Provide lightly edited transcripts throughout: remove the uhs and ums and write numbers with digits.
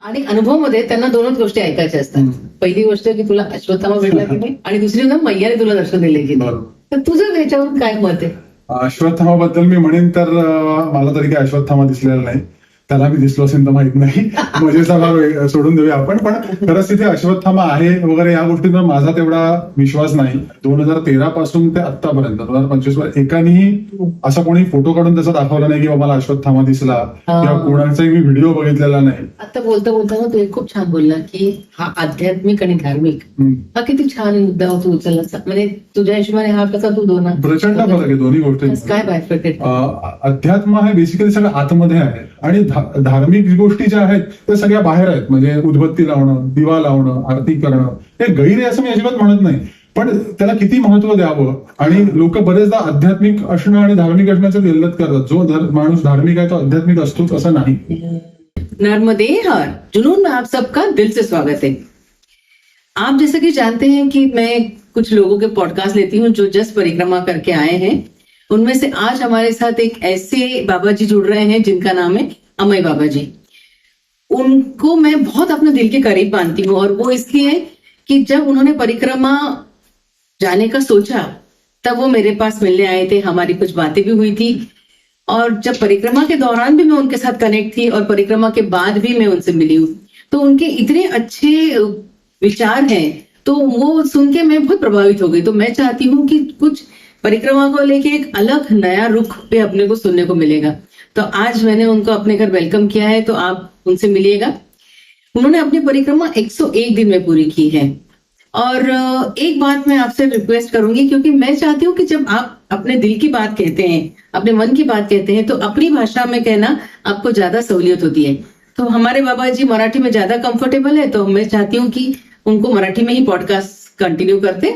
आणि अनुभवामध्ये त्यांना दोनच गोष्टी ऐकायच्या असतात. पहिली गोष्ट की तुला अश्वत्थामा भेटला की नाही, आणि दुसरी ना मैयाने तुला दर्शन दिले की नाही. तर तुझं त्याच्यावर काय मत आहे? अश्वत्थामाबद्दल मी म्हणेन तर मला तरी काही अश्वत्थामा दिसलेला नाही. त्याला मी दिसलो असेल तर माहित नाही, मजेचा भाग सोडून देऊया आपण. पण खरंच तिथे अश्वत्थामा आहे वगैरे या गोष्टींवर माझा तेवढा विश्वास नाही. 2013 पासून ते आतापर्यंत 2025 वर एकानेही असा कोणी फोटो काढून त्याचा दाखवला नाही की बाबा मला अश्वत्थामा दिसला, किंवा कोणाचाही मी व्हिडिओ बघितलेला नाही. आता बोलता बोलता तू एक खूप छान बोलला की हा आध्यात्मिक आणि धार्मिक हा किती छान मुद्दा तू उचलला. म्हणजे तुझ्या हिशोबाने हा कसा तू दोन प्रचंड फरक आहे दोन्ही गोष्टी. काय बायफर्केट? अध्यात्म हे बेसिकली सगळं आतमध्ये आहे, आणि धार्मिक गोष्टी ज्या आहेत त्या सगळ्या बाहेर आहेत. म्हणजे उदबत्ती लावणं, दिवा लावणं, आरती करणं हे गैर आहे असं मी अजिबात म्हणत नाही, पण त्याला किती महत्व द्यावं. आणि लोक बरेचदा आध्यात्मिक असणं आणि धार्मिक असण्याचं गल्लत करतात. जो माणूस धार्मिक आहे तो आध्यात्मिक असतोच असं नाही. नर्मदे हर जुनून में आप सबका दिल से स्वागत है. आप जैसे कि जानते हैं कि मैं कुछ लोगों के पॉडकास्ट लेती हूँ जो जस्ट परिक्रमा करके आए हैं. उनमें से आज हमारे साथ एक ऐसे बाबा जी जुड़ रहे हैं जिनका नाम है अमय बाबा जी. उनको मैं बहुत अपने दिल के करीब मानती हूँ, और वो इसलिए कि जब उन्होंने परिक्रमा जाने का सोचा तब वो मेरे पास मिलने आए थे. हमारी कुछ बातें भी हुई थी, और जब परिक्रमा के दौरान भी मैं उनके साथ कनेक्ट थी और परिक्रमा के बाद भी मैं उनसे मिली हूँ. तो उनके इतने अच्छे विचार हैं, तो वो सुन के मैं बहुत प्रभावित हो गई. तो मैं चाहती हूँ कि कुछ परिक्रमा को लेके एक अलग नया रुख पे अपने को सुनने को मिलेगा. तो आज मैंने उनको अपने घर वेलकम किया है, तो आप उनसे मिलिएगा. उन्होंने अपनी परिक्रमा 101 दिन में पूरी की है. और एक बात मैं आपसे रिक्वेस्ट करूंगी, क्योंकि मैं चाहती हूँ कि जब आप अपने दिल की बात कहते हैं, अपने मन की बात कहते हैं, तो अपनी भाषा में कहना आपको ज्यादा सहूलियत होती है. तो हमारे बाबा जी मराठी में ज्यादा कंफर्टेबल है, तो मैं चाहती हूँ कि उनको मराठी में ही पॉडकास्ट कंटिन्यू करते.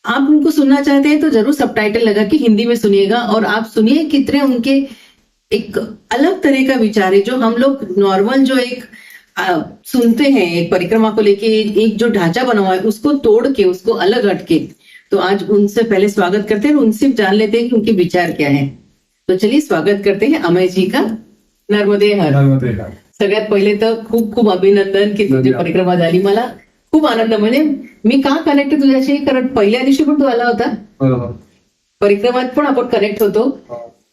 आप उनको सुनना चाहते हैं तो जरूर सबटाइटल लगा के हिंदी में सुनिएगा, और आप सुनिए कितने उनके एक अलग तरह का विचार है. जो हम लोग नॉर्मल जो एक सुनते हैं एक परिक्रमा को लेके एक जो ढांचा बना हुआ है उसको तोड़ के, उसको अलग हटके. तो आज उनसे पहले स्वागत करते हैं और उनसे जान लेते हैं कि उनके विचार क्या है. तो चलिए स्वागत करते हैं अमय जी का. नर्मदे हर. सगळ्यात पहिले तर खूप खूप अभिनंदन की तुझी परिक्रमा झाली. मला खूप आनंद. म्हणजे मी का कनेक्ट आहे तुझ्याशी, कारण पहिल्या दिवशी पण तू आला होता, परिक्रमात पण आपण कनेक्ट होतो.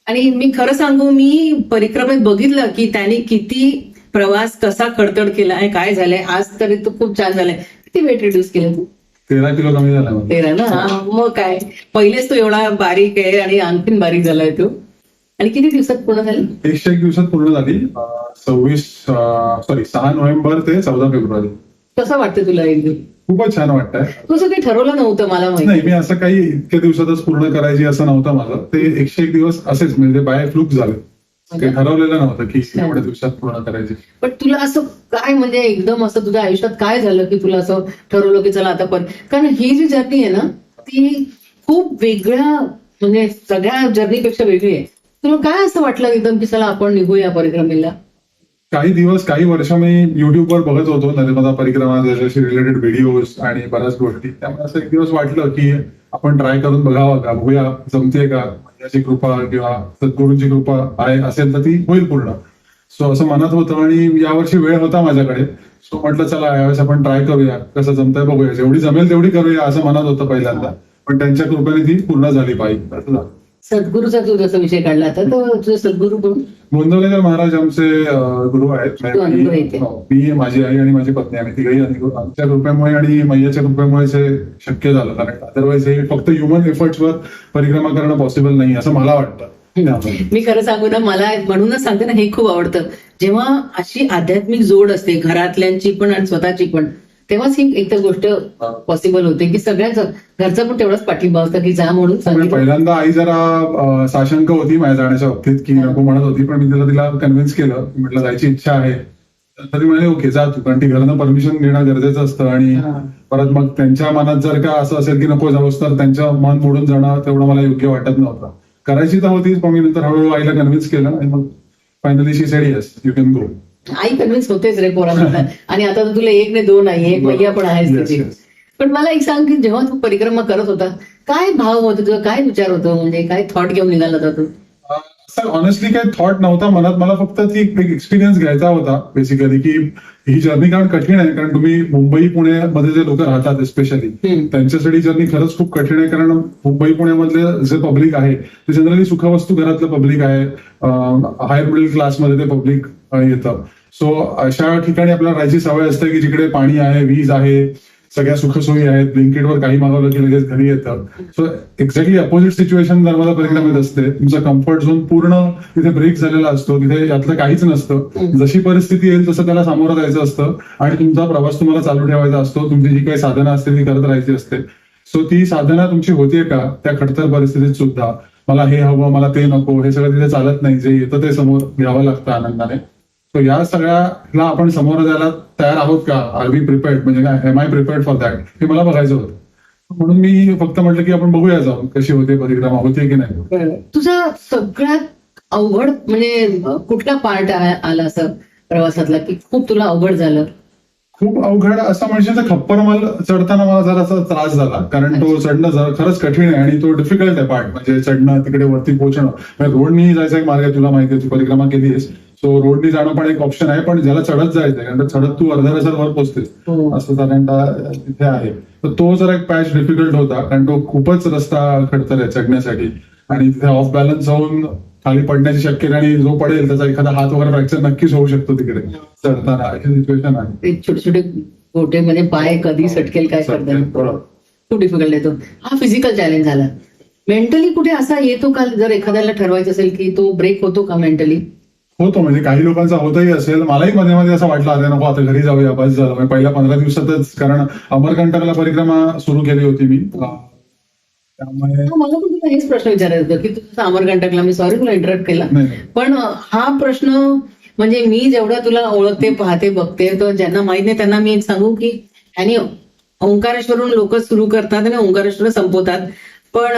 आणि मी खरं सांगू, मी परिक्रमेत बघितलं की त्याने किती प्रवास कसा खडतड केला आहे, काय झालंय. आज तरी तो खूप छान झालाय. किती वेट रिड्यूस केलं तू? 13 किलो कमी झाला. 13 ना. मग काय, पहिलेच तो एवढा बारीक आहे आणि आणखीन बारीक झालाय तो. आणि किती दिवसात पूर्ण झाली? 101 दिवसात पूर्ण झाली. 6 नोव्हेंबर ते 14 फेब्रुवारी. कसं वाटतं तुला एकदम? खूपच छान वाटतंय. तुझं काही ठरवलं नव्हतं मला माहिती. नाही, मी असं काही इतक्या दिवसातच पूर्ण करायची असं नव्हतं माझं. ते 101 दिवस असेच म्हणजे बाय फ्लूक झाले. काही ठरवलेलं नव्हतं की एवढ्या दिवसात पूर्ण करायची. पण तुला असं काय, म्हणजे एकदम असं तुझ्या आयुष्यात काय झालं की तुला असं ठरवलं की चला आता पण, कारण ही जी जर्नी आहे ना ती खूप वेगळ्या, म्हणजे सगळ्या जर्नीपेक्षा वेगळी आहे. तुला काय असं वाटलं एकदम की चला आपण निघूया परिक्रमेला? काही दिवस, काही वर्ष मी युट्यूबवर बघत होतो नर्मदा परिक्रमा त्याच्याशी रिलेटेड व्हिडिओज आणि बऱ्याच गोष्टी. त्यामुळे असं एक दिवस वाटलं की आपण ट्राय करून बघावं का, बघूया जमते का, याची कृपा किंवा सद्गुरूंची कृपा आहे असेल तर ती होईल पूर्ण. सो असं मनात होतं, आणि यावर्षी वेळ होता माझ्याकडे. सो म्हटलं चला यावेळेस आपण ट्राय करूया, कसं जमतंय बघूया, जेवढी जमेल तेवढी करूया असं मनात होतं पहिल्यांदा. पण त्यांच्या कृपेने ती पूर्ण झाली पाहिजे असं झालं. सद्गुरूचा तू जसा विषय काढला तर तुझे सद्गुरू कोण? गोंदवलेकर महाराज आमचे गुरु आहेत. मी, माझी आई आणि माझी पत्नी, आम्ही तिघही आमच्या कृपेमुळे आणि मैयाच्या कृपेमुळे हे शक्य झालं. कारण अदरवाईज हे फक्त ह्युमन एफर्ट्सवर परिक्रमा करणं पॉसिबल नाही असं मला वाटतं. मी खरं सांगू ना, मला म्हणूनच सांगते ना, हे खूप आवडतं जेव्हा अशी आध्यात्मिक जोड असते घरातल्यांची पण आणि स्वतःची पण, तेव्हाच ही एकच गोष्ट पॉसिबल होते की सगळ्याच घरचा पण तेवढाच पाठिंबा होता की जा म्हणून सांगितलं. पहिल्यांदा आई जरा साशंक होती माझ्या जाण्याच्या बाबतीत की नको म्हणत होती, पण मी तिला कन्व्हिन्स केलं. म्हटलं जायची इच्छा आहे, तरी म्हणे ओके जा तू, कारण ती घरानं परमिशन घेणं गरजेचं असतं. आणि परत मग त्यांच्या मनात जर का असं असेल की नको जाऊस तर त्यांचं मन मोडून जाणं तेवढं मला योग्य वाटत नव्हतं. करायची तर होतीच, पण मी नंतर हळूहळू आईला कन्व्हिन्स केलं आणि मग finally she sed yes you can go. I convince होतेच रे पोरांना. आणि आता तुला 1 नाही 2 नाही, एक मैया पण आहेच त्याची. पण मला एक सांग की जेव्हा तू परिक्रमा करत होता काय भाव होता तुझा, काय विचार होतो, म्हणजे काय थॉट घेऊन निघाला होता तू? सर ऑनेस्टली काही थॉट नव्हता मनात, मला फक्त ती एक एक्सपिरियन्स घ्यायचा होता बेसिकली, की ही जर्नी कारण कठीण आहे. कारण तुम्ही मुंबई पुण्यामध्ये जे लोक राहतात स्पेशली त्यांच्यासाठी जर्नी खरंच खूप कठीण आहे. कारण मुंबई पुण्यामधले जे पब्लिक आहे ते जनरली सुखवस्तू घरातलं पब्लिक आहे, हायर मिडल क्लासमध्ये ते पब्लिक येतं. सो अशा ठिकाणी आपल्याला राहायची सवय असते की जिकडे पाणी आहे, वीज आहे, सगळ्या सुखसोयी आहेत, ब्लिंकिटवर काही मागवलं की लगेच घरी येतं. So exactly opposite situation Narmada परिक्रमेत असते. तुमचा कम्फर्ट झोन पूर्ण तिथे ब्रेक झालेला असतो, तिथे यातलं काहीच नसतं. जशी परिस्थिती येईल तसं त्याला सामोरं जायचं असतं आणि तुमचा प्रवास तुम्हाला चालू ठेवायचा असतो. तुमची जी काही साधनं असते ती करत राहायची असते. सो ती साधना तुमची होतीये का त्या खडतर परिस्थितीत सुद्धा? मला हे हवं, मला ते नको, हे सगळं तिथे चालत नाही. जे येतं ते समोर घ्यावं लागतं आनंदाने. तर या सगळ्याला आपण समोर जायला तयार आहोत का? आर वी प्रिपेअर्ड, म्हणजे काय, am I prepared for that, हे मला बघायचं होतं. म्हणून मी फक्त म्हटलं की आपण बघूया जाऊन कशी होते परिक्रमा, होते की नाही. तुझा सगळ्यात अवघड म्हणजे कुठला पार्ट आला असं प्रवासातला की खूप तुला अवघड झालं? खूप अवघड असं म्हणजे ते खप्परमल चढताना मला जरासा त्रास झाला. कारण तो चढणं खरंच कठीण आहे आणि तो डिफिकल्ट आहे पार्ट. म्हणजे चढणं, तिकडे वरती पोहोचणं. म्हणजे रोडनी जायचा एक मार्ग आहे, तुला माहिती आहे, तू परिक्रमा केली आहेस. सो रोडनी जाणं पण एक ऑप्शन आहे, पण ज्याला चढत जायचंय कारण चढत तू अर्ध्या तासात वर पोहोचतेस असं साधारणतः तिथे आहे. तर तो जरा एक पॅच डिफिकल्ट होता कारण तो खूपच रस्ता खडतर आहे चढण्यासाठी आणि तिथे ऑफ बॅलन्स होऊन खाली पडण्याची शक्यता आणि जो पडेल त्याचा एखादा हात वगैरे फ्रॅक्चर नक्कीच होऊ शकतो तिकडे चढताना. अशी सिच्युएशन आहे. छोटे छोटे गोटे म्हणजे पाय कधी सटकेल काय करतात, खूप डिफिकल्ट येतो. हा फिजिकल चॅलेंज झाला. मेंटली कुठे असा येतो का, जर एखाद्याला ठरवायचं असेल की तो ब्रेक होतो का मेंटली? होतो, म्हणजे काही लोकांचा होतही असेल. मलाही मध्ये मध्ये असं वाटलं अरे नको आता घरी जाऊया, बस झालं. म्हणजे पहिल्या 15 दिवसातच, कारण अमरकंटकला परिक्रमा सुरू केली होती मी, त्यामुळे मला पण तुला हेच प्रश्न विचारायचा होता की तुझा अमरकंटकला, मी सॉरी तुला इंटरप्ट केला, पण हा प्रश्न म्हणजे मी जेवढा तुला ओळखते, पाहते, बघते, तर ज्यांना माहित नाही त्यांना मी एक सांगू की आणि ओंकारेश्वरून लोक सुरू करतात आणि ओंकारेश्वर संपवतात, पण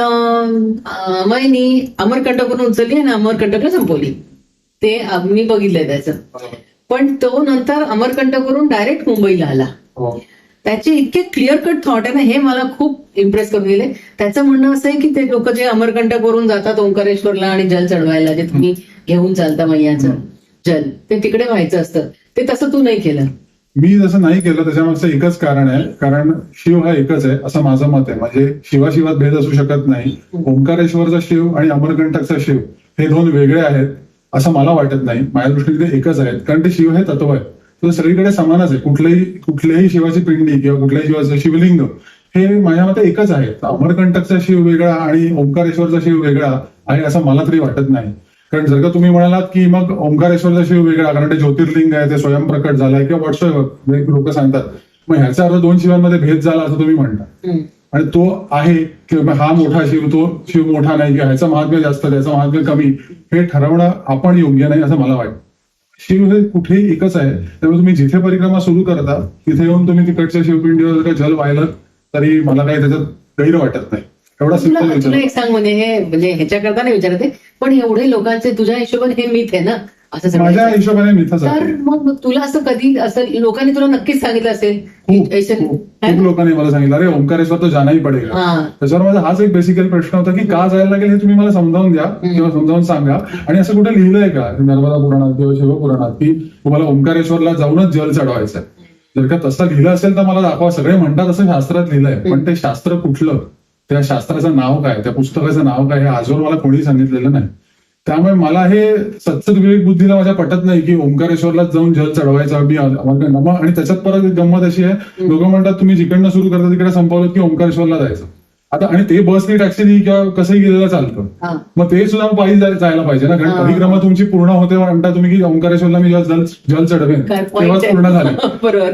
अमयनी अमरकंटकवरून उचलली आणि अमरकंटकला संपवली. ते मी बघितलंय त्याचं. पण तो नंतर अमरकंटकवरून डायरेक्ट मुंबईला आला. त्याचे इतके क्लिअर कट थॉट आहे ना, हे मला खूप इम्प्रेस करून गेले. त्याचं म्हणणं असं आहे की ते लोक जे अमरकंटकवरून जातात ओंकारेश्वरला आणि जल चढवायला, जे तुम्ही घेऊन चालता मैयाचं जल, ते तिकडे व्हायचं असतं, ते तसं तू नाही केलं. मी जसं नाही केलं त्याच्यामागचं एकच कारण आहे, कारण शिव हा एकच आहे असं माझं मत आहे. म्हणजे शिवाशिवात भेद असू शकत नाही. ओंकारेश्वरचा शिव आणि अमरकंटकचा शिव हे दोन वेगळे आहेत असं मला वाटत नाही. माझ्या दृष्टीने ते एकच आहेत, कारण ते शिव हे तत्व आहे, तो सगळीकडे समानच आहे. कुठल्याही शिवाची पिंडी किंवा कुठल्याही शिवाचं शिवलिंग हे माझ्या मते एकच आहे. अमरकंटकचा शिव वेगळा आणि ओंकारेश्वरचा शिव वेगळा आहे असं मला तरी वाटत नाही. कारण जर का तुम्ही म्हणालात की मग ओंकारेश्वरचा शिव वेगळा कारण ते ज्योतिर्लिंग आहे, ते स्वयंप्रकट झालाय किंवा व्हॉट्सअप लोक सांगतात, मग ह्याचा अर्थ दोन शिवांमध्ये भेद झाला असं तुम्ही म्हणता. आणि तो आहे की हा मोठा शिव, तो शिव मोठा नाही, किंवा ह्याचं महात्म्य जास्त, त्याचं महात्म्य कमी, हे ठरवणं आपण योग्य नाही असं मला वाटतं. शिव हे कुठेही एकच आहे. त्यामुळे तुम्ही जिथे परिक्रमा सुरू करता तिथे येऊन तुम्ही तिकडच्या शिवपिंडीवर जल वाहिलं तरी मला काही त्याच्यात गैर वाटत नाही. एवढा सिंपल विचार. तुला एक सांग, म्हणजे ह्याच्याकरता नाही विचारते, पण एवढे लोकांचे तुझ्या हिशोबाने हे मिथ आहे ना, असं माझ्या हिशोबाने मिथच आहे. तर मग तुला असं कधी असं लोकांनी तुला नक्कीच सांगितलं असेल, खूप लोकांनी मला सांगितलं अरे ओंकारेश्वर तो जानाही पडेल. त्याच्यावर माझा हाच एक बेसिकल प्रश्न होता की का जायला लागेल हे तुम्ही मला समजावून द्या किंवा समजावून सांगा. आणि असं कुठे लिहिलंय का नर्मदा पुराणात किंवा शिवपुराणात की तुम्हाला ओंकारेश्वरला जाऊनच जल चढवायचं आहे? जर का तसं लिहिलं असेल तर मला दाखवा. सगळे म्हणतात असं शास्त्रात लिहिलंय, पण ते शास्त्र कुठलं, त्या शास्त्राचं नाव काय, त्या पुस्तकाचं नाव काय, हे आजवर मला कोणी सांगितलेलं नाही. त्यामुळे मला हे सत्सद विवेक बुद्धीला माझ्या पटत नाही की ओंकारेश्वरला जाऊन जल चढवायचं मी आणि त्याच्यात परत गंमत अशी आहे, लोक म्हणतात तुम्ही जिकडनं सुरू करता तिकडे संपवलं की ओंकारेश्वरला जायचं. आता आणि ते बसनी टॅक्सीनी किंवा कसंही गेलेलं चालतं, मग ते सुद्धा पायी जायला पाहिजे ना, कारण परिक्रमा तुमची पूर्ण होते म्हणता तुम्ही की ओंकारेश्वरला मी जल चढवेन तेव्हाच पूर्ण झालं.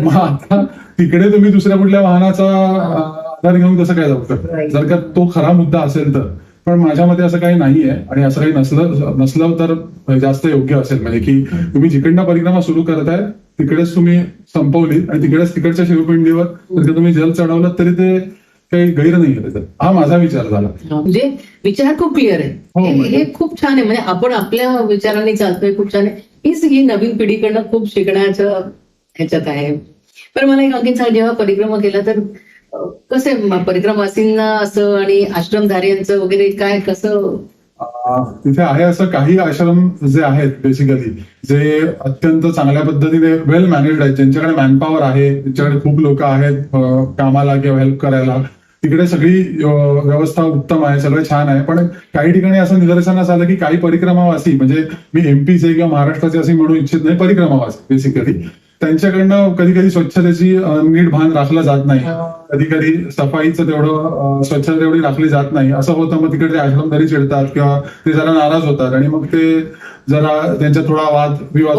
मग आता तिकडे तुम्ही दुसऱ्या कुठल्या वाहनाचा आधार घेऊन कसं काय जाऊ शकता, जर का तो खरा मुद्दा असेल तर. पण माझ्या मते असं काही नाहीये आणि असं काही नसलं तर जास्त योग्य असेल. म्हणजे की तुम्ही जिकडनं परिक्रमा सुरू करताय तिकडेच तुम्ही संपवली आणि तिकडच्या शिवपिंडीवर जर का तुम्ही जल चढवलं तरी ते काही गैर नाही आहे त्याच्यात. हा माझा विचार झाला. म्हणजे विचार खूप क्लिअर आहे, हे खूप छान आहे. म्हणजे आपण आपल्या विचारांनी चालतोय, खूप छान आहे. हीच ही नवीन पिढीकडनं खूप शिकण्याचं ह्याच्यात आहे. पण मला एक आणखीन सांग, जेव्हा परिक्रमा केला तर कसं परिक्रमावासींना असं आणि आश्रमधाऱ्यांचं वगैरे काय कसं तिथे आहे असं काही आश्रम जे आहेत बेसिकली, जे अत्यंत चांगल्या पद्धतीने वेल मॅनेज्ड आहेत, ज्यांच्याकडे मॅनपॉवर आहे, ज्यांच्याकडे खूप लोक आहेत कामाला किंवा हेल्प करायला. तिकडे सगळी व्यवस्था उत्तम आहे, सगळं छान आहे. पण काही ठिकाणी असं निदर्शनास आलं की काही परिक्रमावासी, म्हणजे मी एमपीचे किंवा महाराष्ट्राचे असे म्हणू इच्छित नाही, परिक्रमावासी बेसिकली, त्यांच्याकडनं कधी कधी स्वच्छतेची नीट भान राखलं जात नाही, कधी कधी सफाईचं तेवढं स्वच्छता तेवढी राखली जात नाही. असं होतं, मग तिकडे आश्रम घरी चिडतात किंवा ते जरा नाराज होतात आणि मग ते जरा त्यांच्या थोडा वाद विवाद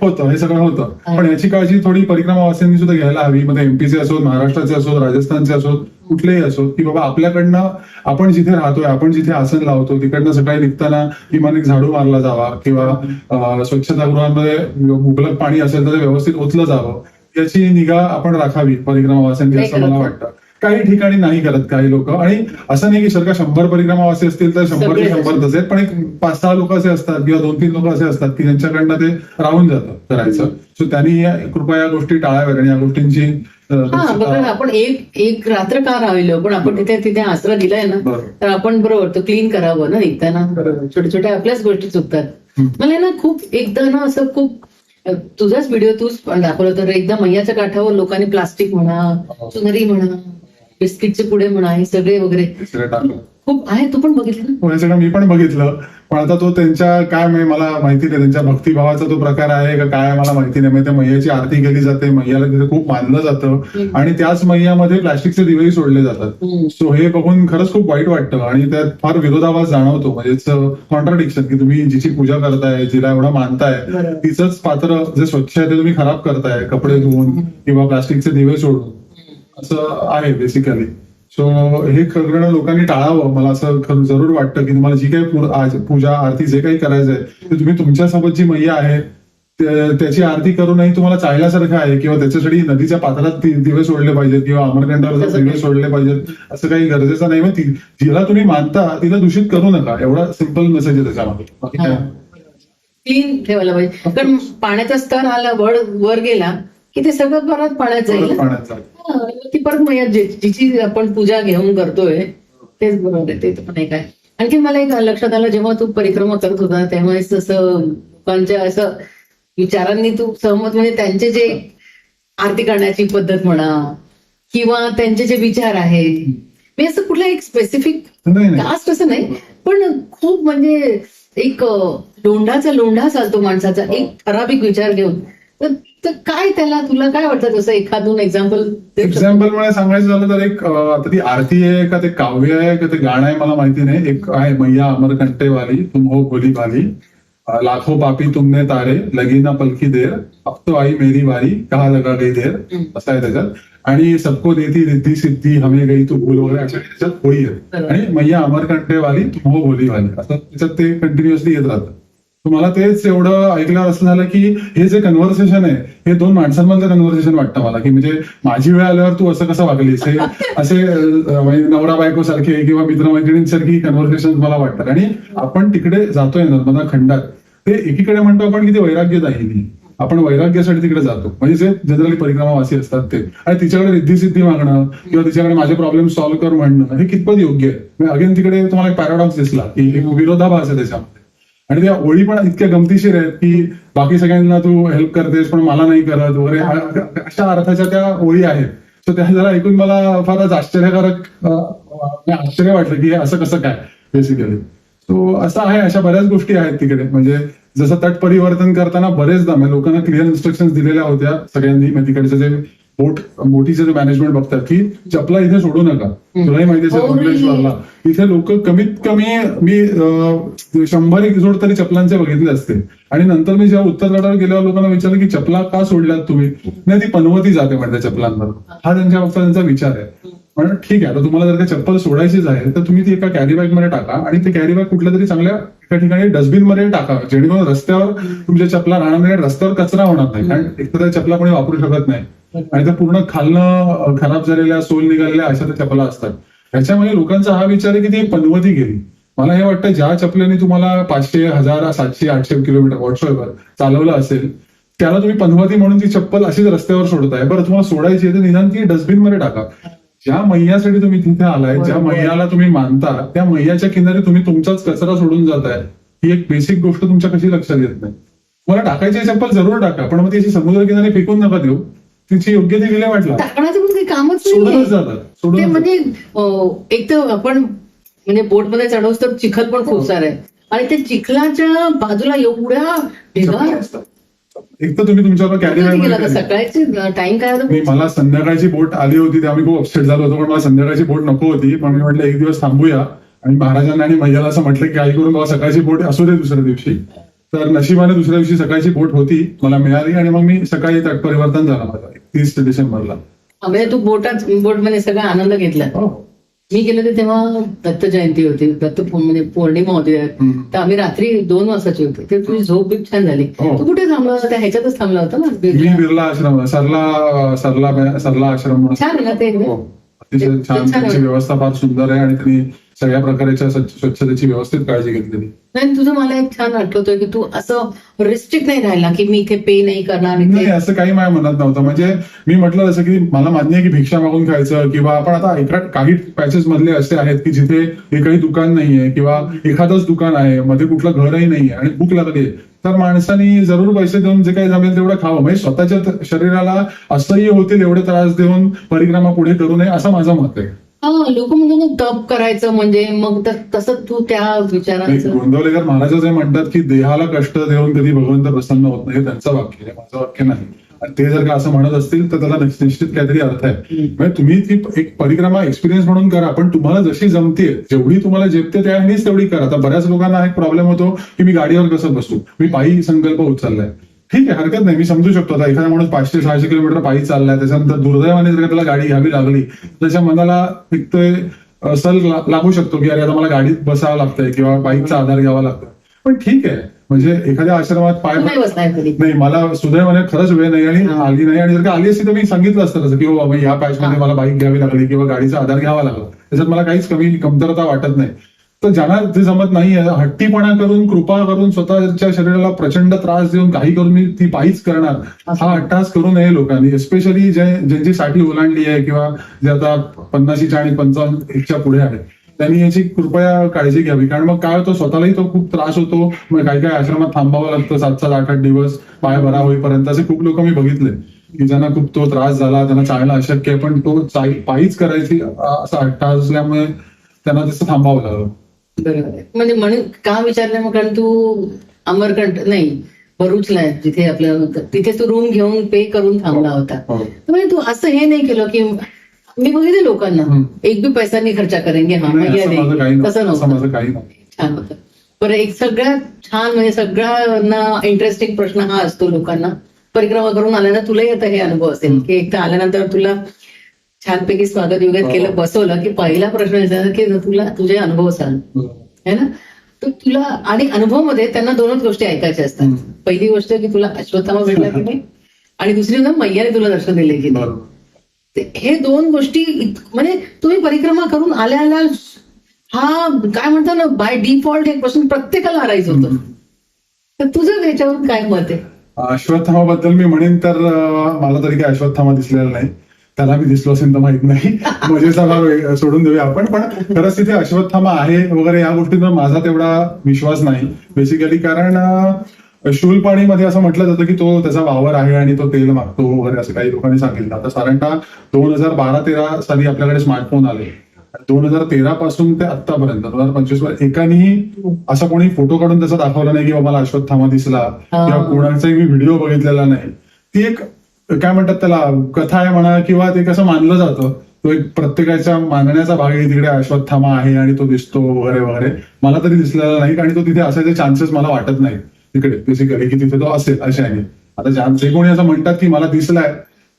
होतं, हे सगळं होतं. पण याची काळजी थोडी परिक्रमावासियांनी सुद्धा घ्यायला हवी. मग एमपीचे असोत, महाराष्ट्राचे असोत, राजस्थानचे असोत, कुठलेही असोत, की बाबा आपल्याकडनं आपण जिथे राहतोय, आपण जिथे आसन लावतो, तिकडनं सकाळी निघताना किमान एक झाडू मारला जावा किंवा स्वच्छतागृहांमध्ये मुबलक पाणी असेल तर ते व्यवस्थित ओतलं जावं, याची निगा आपण राखावी परिक्रमावासियांची, असं मला वाटतं. काही ठिकाणी नाही करत काही लोक. आणि असं नाही की सरकार 100 परिक्रमावासी असतील तर 100 तसे, पण एक 5-6 लोक असे असतात किंवा 2-3 लोक असे असतात की ज्यांच्याकडनं ते राहून जातं करायचं. सो त्यांनी कृपया या गोष्टी टाळाव्यात आणि या गोष्टींची आपण एक रात्र का राहिलो, पण आपण तिथे आसरा दिलाय ना, तर आपण बरोबर तो क्लीन करावं ना निघताना. छोट्या छोट्या आपल्याच गोष्टी चुकतात. मला ना खूप एकदा ना असं खूप, तुझाच व्हिडिओ तूच दाखवलं तर एकदा मैयाच्या काठावर लोकांनी प्लास्टिक म्हणा, चुनरी म्हणा, बिस्किटचे पुढे म्हणा, हे सगळे वगैरे खूप आहे. तू पण बघितलं ना? हे सगळं मी पण बघितलं. पण आता तो त्यांच्या काय मला माहिती नाही, त्यांच्या भक्तिभावाचा तो प्रकार आहे का काय मला माहिती नाही. म्हणजे मैयाची आरती केली जाते, मैयाला तिथे खूप मानलं जातं आणि त्याच मैयामध्ये प्लास्टिकचे दिवेही सोडले जातात. सो हे बघून खरंच खूप वाईट वाटतं आणि त्यात फार विरोधाभास जाणवतो. म्हणजे कॉन्ट्राडिक्शन की तुम्ही जिची पूजा करताय, जिला एवढं मानताय, तिचंच पात्र जे स्वच्छ आहे ते तुम्ही खराब करताय, कपडे धुवून किंवा प्लास्टिकचे दिवे सोडून, असं आहे बेसिकली. सो हे सगळं लोकांनी टाळावं. मला असं जरूर वाटतं की तुम्हाला जी काही पूजा आरती जे काही करायचंय ते तुम्ही तुमच्यासोबत जी मैया आहे त्याची आरती करूनही तुम्हाला चालण्यासारखं आहे किंवा त्याच्यासाठी नदीच्या पात्रात दिवे सोडले पाहिजेत किंवा अमरकंठावर दिवे सोडले पाहिजेत, असं काही गरजेचं नाही. मग जिला तुम्ही मानता तिला दूषित करू नका, एवढा सिम्पल मेसेज आहे त्याच्यामध्ये. क्लीन ठेवायला पाहिजे, कारण पाण्याचा स्तर आला वर गेला की ते सगळं परत पाण्यात जाईल. ती परत मैया जिची आपण पूजा घेऊन करतोय तेच बरोबर आहे. ते पण एक आहे. आणखी मला एक लक्षात आलं, जेव्हा तू परिक्रमा करत होता तेव्हाच तसं लोकांच्या असं विचारांनी तू सहमत, म्हणजे त्यांचे जे आरती करण्याची पद्धत म्हणा किंवा त्यांचे जे विचार आहेत, मी असं कुठला एक स्पेसिफिक कास्ट असं नाही, पण खूप म्हणजे एक लोंढा चालतो माणसाचा एक ठराविक विचार घेऊन. तर काय त्याला, तुला काय वाटतं तसं एखादून एक्झाम्पल मला सांगायचं झालं तर एक, आता ती आरती आहे का ते काव्य आहे का ते गाणं आहे मला माहिती नाही. एक आहे, मैया अमरकंटे वाली तुम हो भोली भाली, लाखो पापी तुमने तारे लगी ना पलकी देर, अब तो आई मेरी बारी कहा लगा गई देर, असं आहे त्याच्यात. आणि सबको देती रिद्धी सिद्धी हमें गई तू भूल वगैरे अशा त्याच्यात होळी आहे. आणि मैया अमरकंटे वाली तुम हो भोली भाली असं त्याच्यात ते कंटिन्युअसली येत राहतं. मला तेच एवढं ऐकल्यावर असं झालं की हे जे कन्व्हर्सेशन आहे हे दोन माणसांमधलं कन्व्हर्सेशन वाटतं मला, की म्हणजे माझी वेळ आल्यावर तू असं कसं वागलीस, हे असे नवरा बायको सारखे किंवा मित्रमैत्रिणींसारखी कन्व्हर्सेशन मला वाटतात. आणि आपण तिकडे जातोय नर्मदा खंडात, ते एकीकडे म्हणतो आपण की ते वैराग्यदायी, आपण वैराग्यासाठी तिकडे जातो, म्हणजे जे जनरली परिक्रमावासी असतात ते, आणि तिच्याकडे रिद्धी सिद्धी मागणं किंवा तिच्याकडे माझे प्रॉब्लेम सॉल्व्ह कर म्हणणं हे कितपत योग्य आहे. अगेन तिकडे तुम्हाला एक पॅराडॉक्स दिसला की एक विरोधाभास आहे त्याच्यामध्ये. आणि त्या ओळी पण इतक्या गमतीशीर आहेत की बाकी सगळ्यांना तू हेल्प करतेस पण मला नाही करत वगैरे, अशा अर्थाच्या त्या ओळी आहेत. सो त्या जरा ऐकून मला फारच आश्चर्य वाटलं की असं कसं काय बेसिकली. सो असं आहे, अशा बऱ्याच गोष्टी आहेत तिकडे. म्हणजे जसं तट परिवर्तन करताना बरेचदा लोकांना क्लिअर इन्स्ट्रक्शन दिलेल्या होत्या सगळ्यांनी, तिकडचे जे बोटीचे जे मॅनेजमेंट बघतात की चपला इथे सोडू नका. तुलाही माहिती असेल भुवनेश्वरला इथे लोक कमीत कमी मी 100 एपिसोड तरी चपलांचे बघितले असते. आणि नंतर मी जेव्हा उत्तर लढावर गेल्यावर लोकांना विचारलं की चपला का सोडल्यात तुम्ही, नाही ती पनवती जाते म्हणते चपलांवर. हा त्यांचा विचार आहे. पण ठीक आहे, आता तुम्हाला जर का चप्पल सोडायचीच आहे तर तुम्ही ती एका कॅरी बॅग मध्ये टाका आणि ते कॅरी बॅग कुठल्या तरी चांगल्या एका ठिकाणी डस्टबिन मध्ये टाका, जेणेकरून रस्त्यावर तुमच्या चपला राहणार नाही, रस्त्यावर कचरा होणार नाही. कारण एकतर त्या चपला कोणी वापरू शकत नाही आणि त्या पूर्ण खालनं खराब झालेल्या सोल निघालेल्या अशा त्या चपला असतात. त्याच्यामुळे लोकांचा हा विचार आहे की ती पनवती गेली. मला हे वाटतं ज्या चपलेने तुम्हाला 500, 1000, 700, 800 किलोमीटर व्हॉट्सएव्हर चालवलं असेल त्याला तुम्ही पनवती म्हणून ती चप्पल अशीच रस्त्यावर सोडताय. बरं, तुम्हाला सोडायची आहे तर निदान ती डस्टबिन मध्ये टाका. ज्या मैयासाठी तुम्ही तिथे आलाय, ज्या मैयाला तुम्ही मानता, त्या मैयाच्या किनारी तुम्ही तुमचाच कचरा सोडून जाताय, ही एक बेसिक गोष्ट तुमच्या कशी लक्षात येत नाही. मला टाकायची चप्पल जरूर टाका, पण मग त्याची समुद्र किनारी फेकून नका देऊ. तिची योग्य ती विल्हेवाट लावा. टाकण्याचं पण काही कामच सोडूनच नाही जातात, ते. सोडूनच म्हणजे एक तर आपण म्हणजे बोटमध्ये चढवस तर चिखल पण खूप सारं आहे आणि त्या चिखलाच्या बाजूला एवढ्या ढिगाळ जातात. एक तर तुम्ही तुमच्यावर कॅरी सकाळची टाइम काय होतं? मला संध्याकाळची बोट आली होती तेव्हा मी खूप अपसेट झालो होतो, पण मला संध्याकाळची बोट नको होती. पण मी म्हटलं एक दिवस थांबूया आणि महाराजांना आणि मैयाला असं म्हटलं की काही करून बाबा सकाळची बोट असू दे दुसऱ्या दिवशी. तर नशिबाने दुसऱ्या दिवशी सकाळची बोट होती, मला मिळाली आणि मग मी सकाळी तट परिवर्तन झालं माझं 30 डिसेंबरला. म्हणजे तू बोटमध्ये सगळा आनंद घेतला. मी गेले होते तेव्हा दत्त जयंती होती, म्हणजे पौर्णिमा होती. तर आम्ही रात्री 2 वाजताची होती. तर तुझी झोप बीप छान झाली. तू कुठे थांबला होता? त्या ह्याच्यातच थांबला होता ना? मी बिर्ला आश्रम, सरला आश्रम छान आहे ना ते? अतिशय छान. त्यांची व्यवस्था फार सुंदर आहे आणि त्यांनी सगळ्या प्रकारच्या स्वच्छतेची व्यवस्थित काळजी घेतलेली. नाही, तुझं मला एक छान आठवतोय की तू असं रिस्ट्रिक्ट नाही राहिला की मी इथे पे नाही करणार. नाही, असं काही माझ्या मनात नव्हतं. म्हणजे मी म्हटलं जसं की मला मान्य आहे की भिक्षा मागून खायचं किंवा आपण आता काही पॅचेस मधले असे आहेत की जिथे एकही दुकान नाहीये किंवा एखादंच दुकान आहे, मध्ये कुठलं घरही नाहीये आणि भूक लागली, तर माणसानी जरूर पैसे देऊन जे काही जमेल तेवढं खावं. म्हणजे स्वतःच्या शरीराला असह्य होतील एवढे त्रास देऊन परिक्रमा पुढे करू नये असं माझं मत आहे. लोक म्हणजे तप करायचं म्हणजे मग तसं तू त्या विचारांचं. गोंदवलेकर महाराज जे म्हणतात की देहाला कष्ट देऊन कधी भगवंत प्रसन्न होत नाही, हे त्यांचं वाक्य आहे, माझं वाक्य नाही. आणि ते जर का असं म्हणत असतील तर त्याला निश्चित काहीतरी अर्थ आहे. म्हणजे तुम्ही ती एक परिक्रमा एक्सपिरियन्स म्हणून करा, पण तुम्हाला जशी जमते, जेवढी तुम्हाला झेपते त्यानेच तेवढी करा. आता बऱ्याच लोकांना एक प्रॉब्लेम होतो की मी गाडीवर कसं बसू, मी पायी संकल्प उचललाय. ठीक आहे, हरकत नाही, मी समजू शकतो. आता एखादा माणूस 500-600 किलोमीटर पायी चाललाय, त्याच्यानंतर दुर्दैवाने जर का त्याला गाडी घ्यावी लागली, त्याच्या मनाला एक तो सल लागू शकतो की अरे आता मला गाडीत बसावं लागतंय किंवा बाईकचा आधार घ्यावा लागतोय. पण ठीक आहे, म्हणजे एखाद्या आश्रमात पाय नाही, मला सुदैवाने खरंच वेळ नाही आणि आली नाही, आणि जर का आली असती तर मी सांगितलं असतं तसं की हो बाबा या पॅचमध्ये मला बाईक घ्यावी लागली किंवा गाडीचा आधार घ्यावा लागला, त्याच्यात मला काहीच कमतरता वाटत नाही. तर ज्यांना ते जमत नाहीये, हट्टीपणा करून कृपा करून स्वतःच्या शरीराला प्रचंड त्रास देऊन काही करून मी ती पायीच करणार, हा अट्टास करू नये लोकांनी. एस्पेशली ज्यांची साठी ओलांडली आहे किंवा जे आता 50च्या आणि 55च्या पुढे आहेत, त्यांनी याची कृपया काळजी घ्यावी. कारण मग काय होतं, स्वतःलाही तो खूप त्रास होतो. मग काही काही आश्रमात थांबावं लागतं 7-8 दिवस पाय बरा होईपर्यंत. असे खूप लोक मी बघितले की ज्यांना खूप तो त्रास झाला, त्यांना चालणं अशक्य आहे, पण तो पायीच करायची असा हट्टा असल्यामुळे त्यांना तसं थांबावं लागलं. बरोबर. म्हणजे म्हणून का विचारलं मग, कारण तू अमरकंठ नाही भरूचला जिथे आपलं तिथे तू रूम घेऊन पे करून थांबला होता. म्हणजे तू असं हे नाही केलं की मी बघितले लोकांना एक बी पैसा नाही खर्चा करेंगे, हा तसं नव्हतं. छान होतं. बरं, एक सगळ्यात छान म्हणजे सगळ्यांना इंटरेस्टिंग प्रश्न हा असतो लोकांना, परिक्रमा करून आल्यानंतर तुलाही आता हे अनुभव असेल की एकदा आल्यानंतर तुला छानपैकी स्वागत वगैरे केलं, बसवलं की पहिला प्रश्न विचारला की तुला तुझे अनुभव सांग, है ना? तर तुला आणि अनुभव मध्ये त्यांना 2च गोष्टी ऐकायच्या असतात. पहिली गोष्ट की तुला अश्वत्थामा भेटला की नाही, आणि दुसरी गोष्ट मैयाने तुला दर्शन दिले की नाही. हे 2 गोष्टी म्हणजे तुम्ही परिक्रमा करून आल्या हा काय म्हणतो ना, बाय डिफॉल्ट एक प्रश्न प्रत्येकाला आणायचं होतं. तर तुझं त्याच्यावर काय मत आहे? अश्वत्थामाबद्दल मी म्हणेन तर मला तरी काही अश्वत्थामा दिसलेला नाही. त्याला मी दिसलो असेल तर माहित नाही, मजेचा भाग सोडून देऊया आपण. पण खरंच तिथे अश्वत्थामा आहे वगैरे या गोष्टींवर माझा तेवढा विश्वास नाही बेसिकली. कारण शूलपाणीमध्ये असं म्हटलं जातं की तो त्याचा वावर आहे आणि तो तेल मागतो वगैरे, असं काही लोकांनी सांगितलं. आता साधारणतः 2012-13 साली आपल्याकडे स्मार्टफोन आले, 2013 पासून ते आतापर्यंत 2025 वर एकानेही असा कोणी फोटो काढून त्याचा दाखवला नाही की मला अश्वत्थामा दिसला किंवा कोणाचाही मी व्हिडिओ बघितलेला नाही. ती एक काय म्हणतात त्याला, कथा आहे म्हणा किंवा ते कसं मानलं जातं, तो एक प्रत्येकाच्या मानण्याचा भाग आहे. तिकडे अश्वत्थामा आहे आणि तो दिसतो वगैरे वगैरे. मला तरी दिसलेला नाही आणि तो तिथे असायचे चान्सेस मला वाटत नाही तिकडे बेसिकली की तिथे तो असेल असे आहे. आता जे कोणी असं म्हणतात की मला दिसलाय,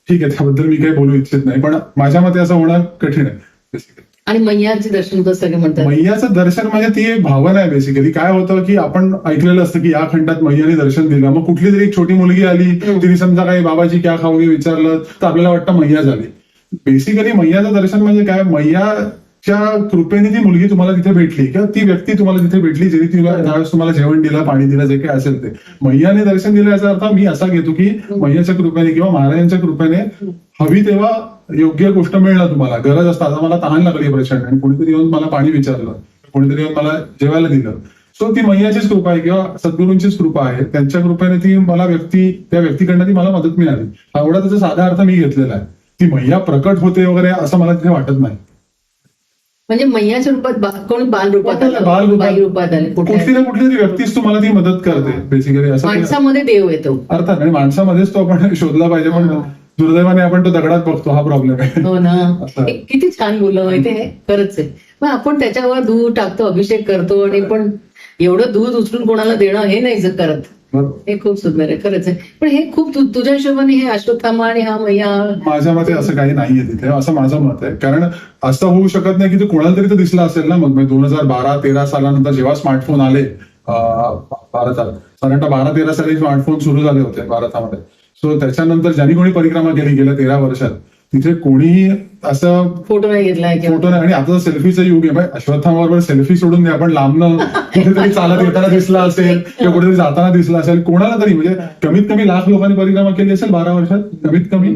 ठीक आहे, त्याबद्दल मी काही बोलू इच्छित नाही, पण माझ्या मते असं होणं कठीण आहे बेसिकली. आणि मैयाचे दर्शन तर सगळे म्हणतात, मैयाचं दर्शन म्हणजे ती एक भावना आहे बेसिकली. काय होतं की आपण ऐकलेलं असतं की या खंडात मैयाने दर्शन दिलं, मग कुठली तरी एक छोटी मुलगी आली, तिने समजा काही बाबाजी क्या खाओगे विचारलं तर आपल्याला वाटतं मैया झाली. बेसिकली मैयाचं दर्शन म्हणजे काय, मैयाच्या कृपेने ती मुलगी तुम्हाला तिथे भेटली किंवा ती व्यक्ती तुम्हाला तिथे भेटली, ज्याने त्यावेळेस तुम्हाला जेवण दिलं, पाणी दिलं, जे काही असेल ते. मैयाने दर्शन दिलं याचा अर्थ मी असा घेतो की मैयाच्या कृपेने किंवा महाराजांच्या कृपेने हवी तेव्हा योग्य गोष्ट मिळणं तुम्हाला गरज असतं. आता मला तहान लागली प्रचंड आणि कोणीतरी येऊन मला पाणी विचारलं, कोणीतरी येऊन मला जेवायला दिलं. सो ती मैयाचीच कृपा आहे किंवा सद्गुरूंचीच कृपा आहे. त्यांच्या कृपेने ती मला त्या व्यक्तीकडनं ती मला मदत मिळाली. एवढा त्याचा साधा अर्थ मी घेतलेला आहे. ती मैया प्रकट होते वगैरे असं मला तिथे वाटत नाही. म्हणजे मैयाच्या रूपात कोण बाल रूपात आलं, बाल बाई रूपात आले, कुठली ना कुठली तरी व्यक्तीच तुम्हाला ती मदत करते बेसिकली. असं माणसामध्ये देव येतो अर्थात, आणि माणसामध्येच तो आपण शोधला पाहिजे. पण दुर्दैवाने आपण तो दगडात बघतो, हा प्रॉब्लेम आहे. हो ना. किती छान बोललं माहितीये, खरंच आहे. मग आपण त्याच्यावर दूध टाकतो, अभिषेक करतो, आणि पण एवढं दूध उचलून कोणाला देणं हे नाही करत. हे खूप सुंदर आहे, खरंच आहे. पण हे खूप तुझ्या हिशोबाने हे अश्वत्थामा आणि हा मैया, माझ्या मते असं काही नाहीये तिथे, असं माझं मत आहे. कारण असं होऊ शकत नाही की तो कोणाला तरी तर दिसला असेल ना. मग 2012-13 सालानंतर जेव्हा स्मार्टफोन आले भारतात, साधारणतः 12-13 साली स्मार्टफोन सुरू झाले होते भारतामध्ये. सो त्याच्यानंतर ज्यांनी कोणी परिक्रमा केली गेल्या 13 वर्षात, तिथे कोणीही असं फोटो नाही घेतलाय, फोटो नाही. आणि आता सेल्फीचं युग आहे. अश्वत्थामाबरोबर सेल्फी सोडून दे, आपण लांबनं कुठेतरी चालत येताना दिसला असेल किंवा कुठेतरी जाताना दिसला असेल कोणाला तरी, म्हणजे कमीत कमी 1,00,000 लोकांनी परिक्रमा केली असेल 12 वर्षात, कमीत कमी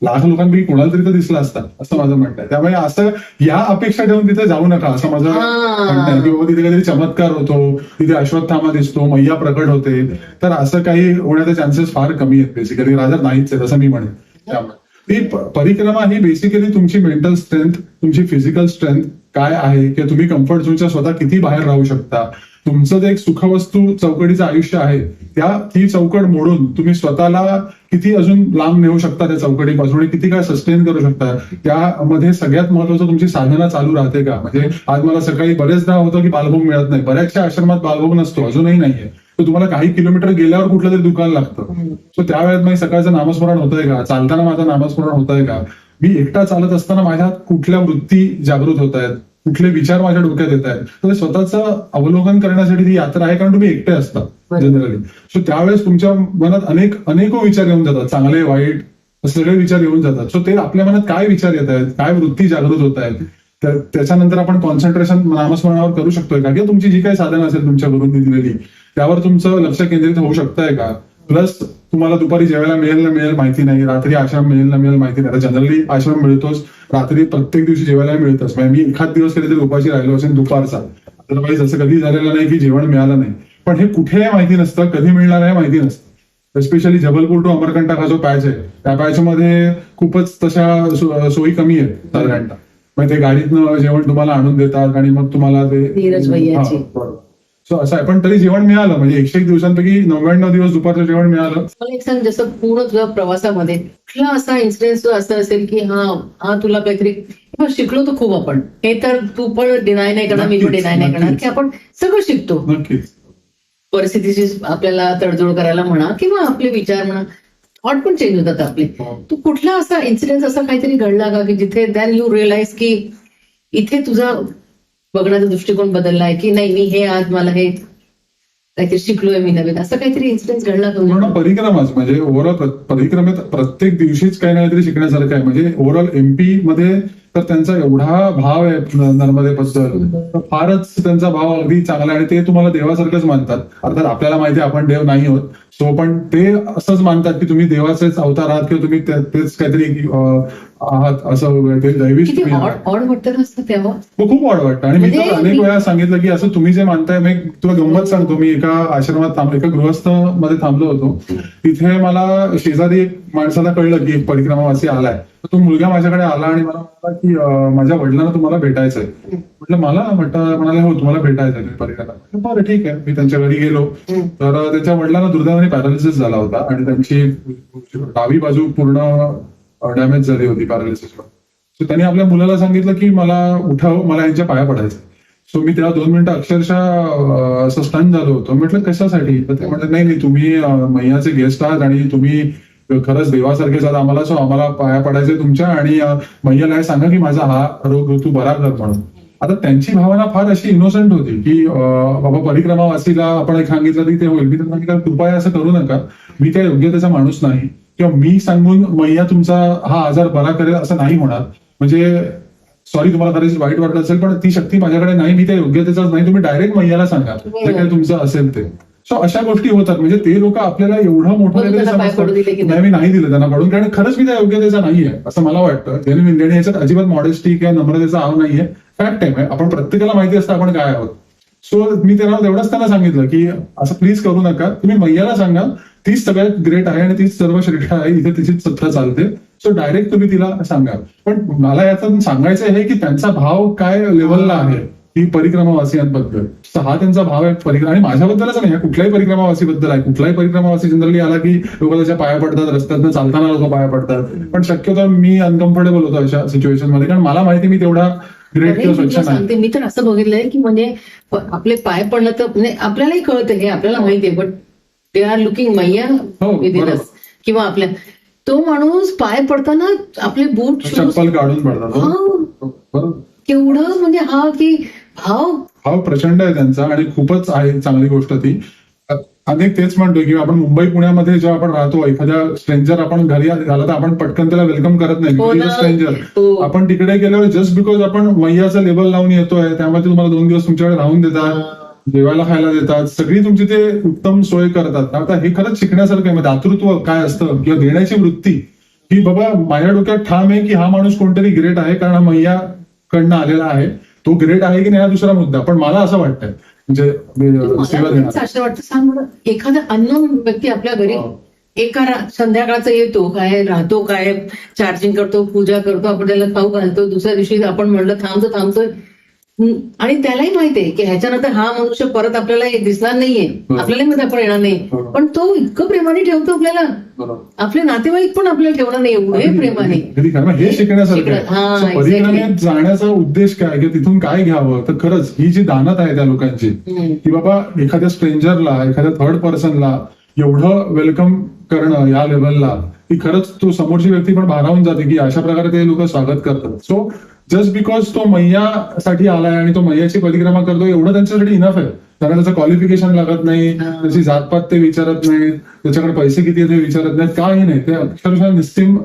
1,00,000 लोकांपैकी कोणाला तरी तर दिसला असता, असं माझं म्हणणं आहे. त्यामुळे असं या अपेक्षा ठेवून तिथे जाऊ नका, असं माझं म्हणणं आहे. किंवा तिथे काहीतरी चमत्कार होतो, तिथे अश्वत्थामा दिसतो, मैया प्रकट होते, तर असं काही होण्याचे चान्सेस फार कमी आहेत. बेसिकली राजा नाहीच आहे, असं मी म्हणेन. त्यामुळे ती परिक्रमा ही बेसिकली तुमची मेंटल स्ट्रेंथ, तुमची फिजिकल स्ट्रेंथ काय आहे, किंवा तुम्ही कम्फर्ट झोनच्या स्वतः किती बाहेर राहू शकता, तुमचं जे एक सुखवस्तू चौकडीचं आयुष्य आहे, ती चौकड मोडून तुम्ही स्वतःला किती अजून लांब नेऊ शकता त्या चौकडीपासून, किती काय सस्टेन करू शकता, त्यामध्ये सगळ्यात महत्वाचं तुमची साधना चालू राहते का. म्हणजे आज मला सकाळी बरेचदा होतं की बालभोग मिळत नाही, बऱ्याचशा आश्रमात बालभोग नसतो, अजूनही नाहीये. तर तुम्हाला काही किलोमीटर गेल्यावर कुठलं तरी दुकान लागतं. सो त्यावेळेस माझं सकाळचं नामस्मरण होतंय का, चालताना माझं नामस्मरण होतंय का, मी एकटा चालत असताना माझ्यात कुठल्या वृत्ती जागृत होत आहेत, कुठले विचार माझ्या डोक्यात येत आहेत. तर स्वतःचं अवलोकन करण्यासाठी ही यात्रा आहे, कारण तुम्ही एकटे असता जनरली. सो त्यावेळेस तुमच्या मनात अनेको विचार येऊन जातात, चांगले वाईट सगळे विचार येऊन जातात. सो ते आपल्या मनात काय विचार येत आहेत, काय वृत्ती जागृत होत आहेत, त्याच्यानंतर आपण कॉन्सन्ट्रेशन नामस्मरणावर करू शकतोय का, किंवा तुमची जी काही साधनं असेल तुमच्या गुरूंनी दिलेली त्यावर तुमचं लक्ष केंद्रित होऊ शकतंय का. प्लस तुम्हाला दुपारी जेवायला मिळेल ना मिळेल माहिती नाही, रात्री आश्रम मिळेल ना मिळेल माहिती नाही. जनरली आश्रम मिळतोच, रात्री प्रत्येक दिवशी जेवायला मिळतच. म्हणजे मी एखाद दिवस कधीतरी उपाशी राहिलो असेल दुपारचा, अदरवाईज असं कधी झालेलं नाही की जेवण मिळालं नाही. पण हे कुठे माहिती नसतं, कधी मिळणार आहे माहिती नसतं. स्पेशली जबलपूर टू अमरकंटक हा जो पॅच आहे, त्या पॅचमध्ये खूपच तशा सोयी कमी आहेत साधारणतः. म्हणजे ते गाडीतनं जेवण तुम्हाला आणून देतात आणि मग तुम्हाला ते सो असं आहे. पण तरी जेवण मिळालं, म्हणजे 101 दिवसांपैकी 99 दिवस दुपारचं जेवण मिळालं. मला एक सांग, जसं पूर्ण तुझ्या प्रवासामध्ये कुठला असा इन्सिडेन्स असं असेल की हा तुला काहीतरी शिकलो तर खूप आपण, हे तर तू पण डिनाय नाही करणार, मी पण डिनाय नाही करणार, की आपण सगळं शिकतो. नक्कीच परिस्थितीची आपल्याला तडजोड करायला म्हणा, किंवा आपले विचार म्हणा, थॉट पण चेंज होतात आपले. तू कुठला असा इन्सिडेन्स असा काहीतरी घडला का की जिथे दॅन यू रिअलाइज की इथे तुझा बघण्याचा दृष्टिकोन बदललाय, की नाही मी हे आज मला हे काहीतरी शिकलोय मी नवीन, असं काहीतरी इन्सिडेन्स घडला का? पूर्ण परिक्रमाच म्हणजे ओव्हरऑल परिक्रमेत प्रत्येक दिवशीच काही ना काहीतरी शिकण्यासारखं आहे. म्हणजे ओव्हरऑल MP मध्ये तर त्यांचा एवढा भाव आहे नर्मदेबद्दल, फारच त्यांचा भाव अगदी चांगला आहे. आणि ते तुम्हाला देवासारखंच मानतात. अर्थात आपल्याला माहिती आहे आपण देव नाही होत, सो पण ते असंच मानतात की तुम्ही देवाचेच अवतार आहात, किंवा तुम्ही तेच काहीतरी आहात, असं ते दैवी ऑड वाटतं असतं तेव्हा. खूप ऑड वाटतं. आणि मी तर अनेक वेळा सांगितलं की असं तुम्ही जे मानताय, मी तुला गंमत सांगतो, मी एका आश्रमात एका गृहस्थ मध्ये थांबलो होतो. तिथे मला शेजारी एक माणसाला कळलं की एक परिक्रमावासी आलाय. तर तो मुलगा माझ्याकडे आला आणि मला म्हणाला की माझ्या वडिलांना तुम्हाला भेटायचंय. म्हटलं मला म्हणाले हो तुम्हाला भेटायचंय परिक्रमा. बरं ठीक आहे. मी त्यांच्या घरी गेलो, तर त्यांच्या वडिलांना दुर्दैवाने पॅरालिसिस झाला होता आणि त्यांची डावी बाजू पूर्ण डॅमेज झाली होती पॅरालिसिसवर. सो त्यांनी आपल्या मुलाला सांगितलं की मला उठाव, मला यांच्या पाया पडायचं. सो मी तेव्हा 2 मिनिटं अक्षरशः असं स्टन झालो होतो. म्हटलं कशासाठी? तर ते म्हटलं नाही तुम्ही मैयाचे गेस्ट आहात आणि तुम्ही खरंच देवासारखेच आहात आम्हाला, सो आम्हाला पाया पडायचे तुमच्या, आणि मैयाला हे सांगा की माझा हा रोग तू बरा कर म्हणून. आता त्यांची भावना फार अशी इनोसंट होती की बाबा परिक्रमावासीला आपण एक सांगितलं की ते होईल. मी तर सांगितलं कृपया असं करू नका, मी त्या योग्यतेचा माणूस नाही, किंवा मी सांगून मैया तुमचा हा आजार बरा करेल असं नाही होणार. म्हणजे सॉरी तुम्हाला कदाचित वाईट वाटत असेल, पण ती शक्ती माझ्याकडे नाही, मी त्या योग्यतेचाच नाही. तुम्ही डायरेक्ट मैयाला सांगा जे काही तुमचं असेल ते. सो अशा गोष्टी होतात. म्हणजे ते लोक आपल्याला एवढं मोठं म्हणून काहीतरी त्यांना पाय समजतात. पडू दिले की नाही, मी नाही दिलं त्यांना पडून, कारण खरंच मी त्या योग्यतेचा नाहीये असं मला वाटतं. जेणे इंडियन याच्यात अजिबात मॉडेस्टी किंवा नम्रतेचा आव नाहीये. फॅक्ट आहे, आपण प्रत्येकाला माहिती असतं आपण काय आहोत. सो मी तेवढंच त्यांना सांगितलं की असं प्लीज करू नका, तुम्ही मैयाला सांगा तीच सगळ्यात ग्रेट आहे आणि तीच सर्वश्रेष्ठ आहे, इथे तिचीच सत्ता चालते. सो डायरेक्ट तुम्ही तिला सांगा. पण मला यातून सांगायचं आहे की त्यांचा भाव काय लेवलला आहे ही परिक्रमावासियांबद्दल. हा त्यांचा भाव आहे परिक्रमा, आणि माझ्याबद्दलच नाही, कुठल्याही परिक्रमावासीबद्दल आहे. कुठलाही परिक्रमावासी जनरली आला की लोक त्याच्या पाया पडतात, रस्त्यातनं चालताना लोक पाया पडतात. पण शक्यतो मी अनकम्फर्टेबल होतो अशा सिच्युएशन मध्ये, कारण मला माहिती मी तेवढा ग्रेट अरे, किंवा मी तुला स्वच्छ नाही. सांगते, मी तर असं बघितलंय की म्हणजे आपले पाय पडलं तर म्हणजे आपल्यालाही कळतं हे, आपल्याला माहितीये, बट दे आर लुकिंग मैया हो, विदिन बरोबर. अस. किंवा आपल्या तो माणूस पाय पडताना आपले बूट शूज चप्पल काढून पडतात. हो, बरोबर. केवढं म्हणजे हा की भाव भाव प्रचंड आहे त्यांचा, आणि खूपच आहे चांगली गोष्ट ती. अनेक तेच म्हणतो की आपण मुंबई पुण्यामध्ये जेव्हा आपण राहतो, एखाद्या स्ट्रेंजर आपण घरी झाला तर आपण पटकन त्याला वेलकम करत नाही, हो ना. स्ट्रेंजर. हो. आपण तिकडे गेल्यावर जस्ट बिकॉज आपण मैयाचा लेबल लावून येतोय, त्यामुळे तुम्हाला 2 दिवस तुमच्याकडे राहून देतात, जेवायला खायला देतात, सगळी तुमची ते उत्तम सोय करतात. आता हे खरंच शिकण्यासारखं आहे. दातृत्व काय असतं किंवा देण्याची वृत्ती ही बाबा माझ्या डोक्यात ठाम आहे की हा माणूस कोणतरी ग्रेट आहे, कारण हा मैयाकडनं आलेला आहे. तो ग्रेट आहे की नाही हा दुसरा मुद्दा, पण मला असं वाटतंय म्हणजे सेवा मला देणार. असं वाटतं, सांग बरं, एखादा अननोन व्यक्ती आपल्या घरी एका संध्याकाळचा येतो, काय राहतो, काय चार्जिंग करतो, पूजा करतो, आपण त्याला खाऊ घालतो, दुसऱ्या दिवशी आपण म्हणलं थांबतोय, आणि त्यालाही माहितीये की ह्याच्यानंतर हा मनुष्य परत आपल्याला दिसणार नाहीये, आपल्याला माहिती आपण येणार नाही, पण तो इतकं प्रेमाने ठेवतो आपल्याला. आपले नातेवाईक पण आपल्याला ठेवणार नाही एवढे प्रेमाने. हे शिकण्यासारखं आहे. हा, So, परिक्रमेत जाण्याचा उद्देश काय की तिथून काय घ्यावं, तर खरंच ही जी दानत आहे त्या लोकांची की बाबा एखाद्या स्ट्रेंजरला, एखाद्या थर्ड पर्सनला एवढं वेलकम करणं या लेवलला, की खरंच तो समोरची व्यक्ती पण भारावून जाते की अशा प्रकारे ते लोक स्वागत करतात. सो जस्ट बिकॉज तो मैयासाठी आलाय आणि तो मैयाची परिक्रमा करतो एवढं त्यांच्यासाठी इनफ आहे. त्यांना त्याचं क्वालिफिकेशन लागत नाही, त्याची जातपात ते विचारत नाहीत, त्याच्याकडे पैसे किती ते विचारत नाहीत, काही नाही. ते अक्षरशः निस्सीम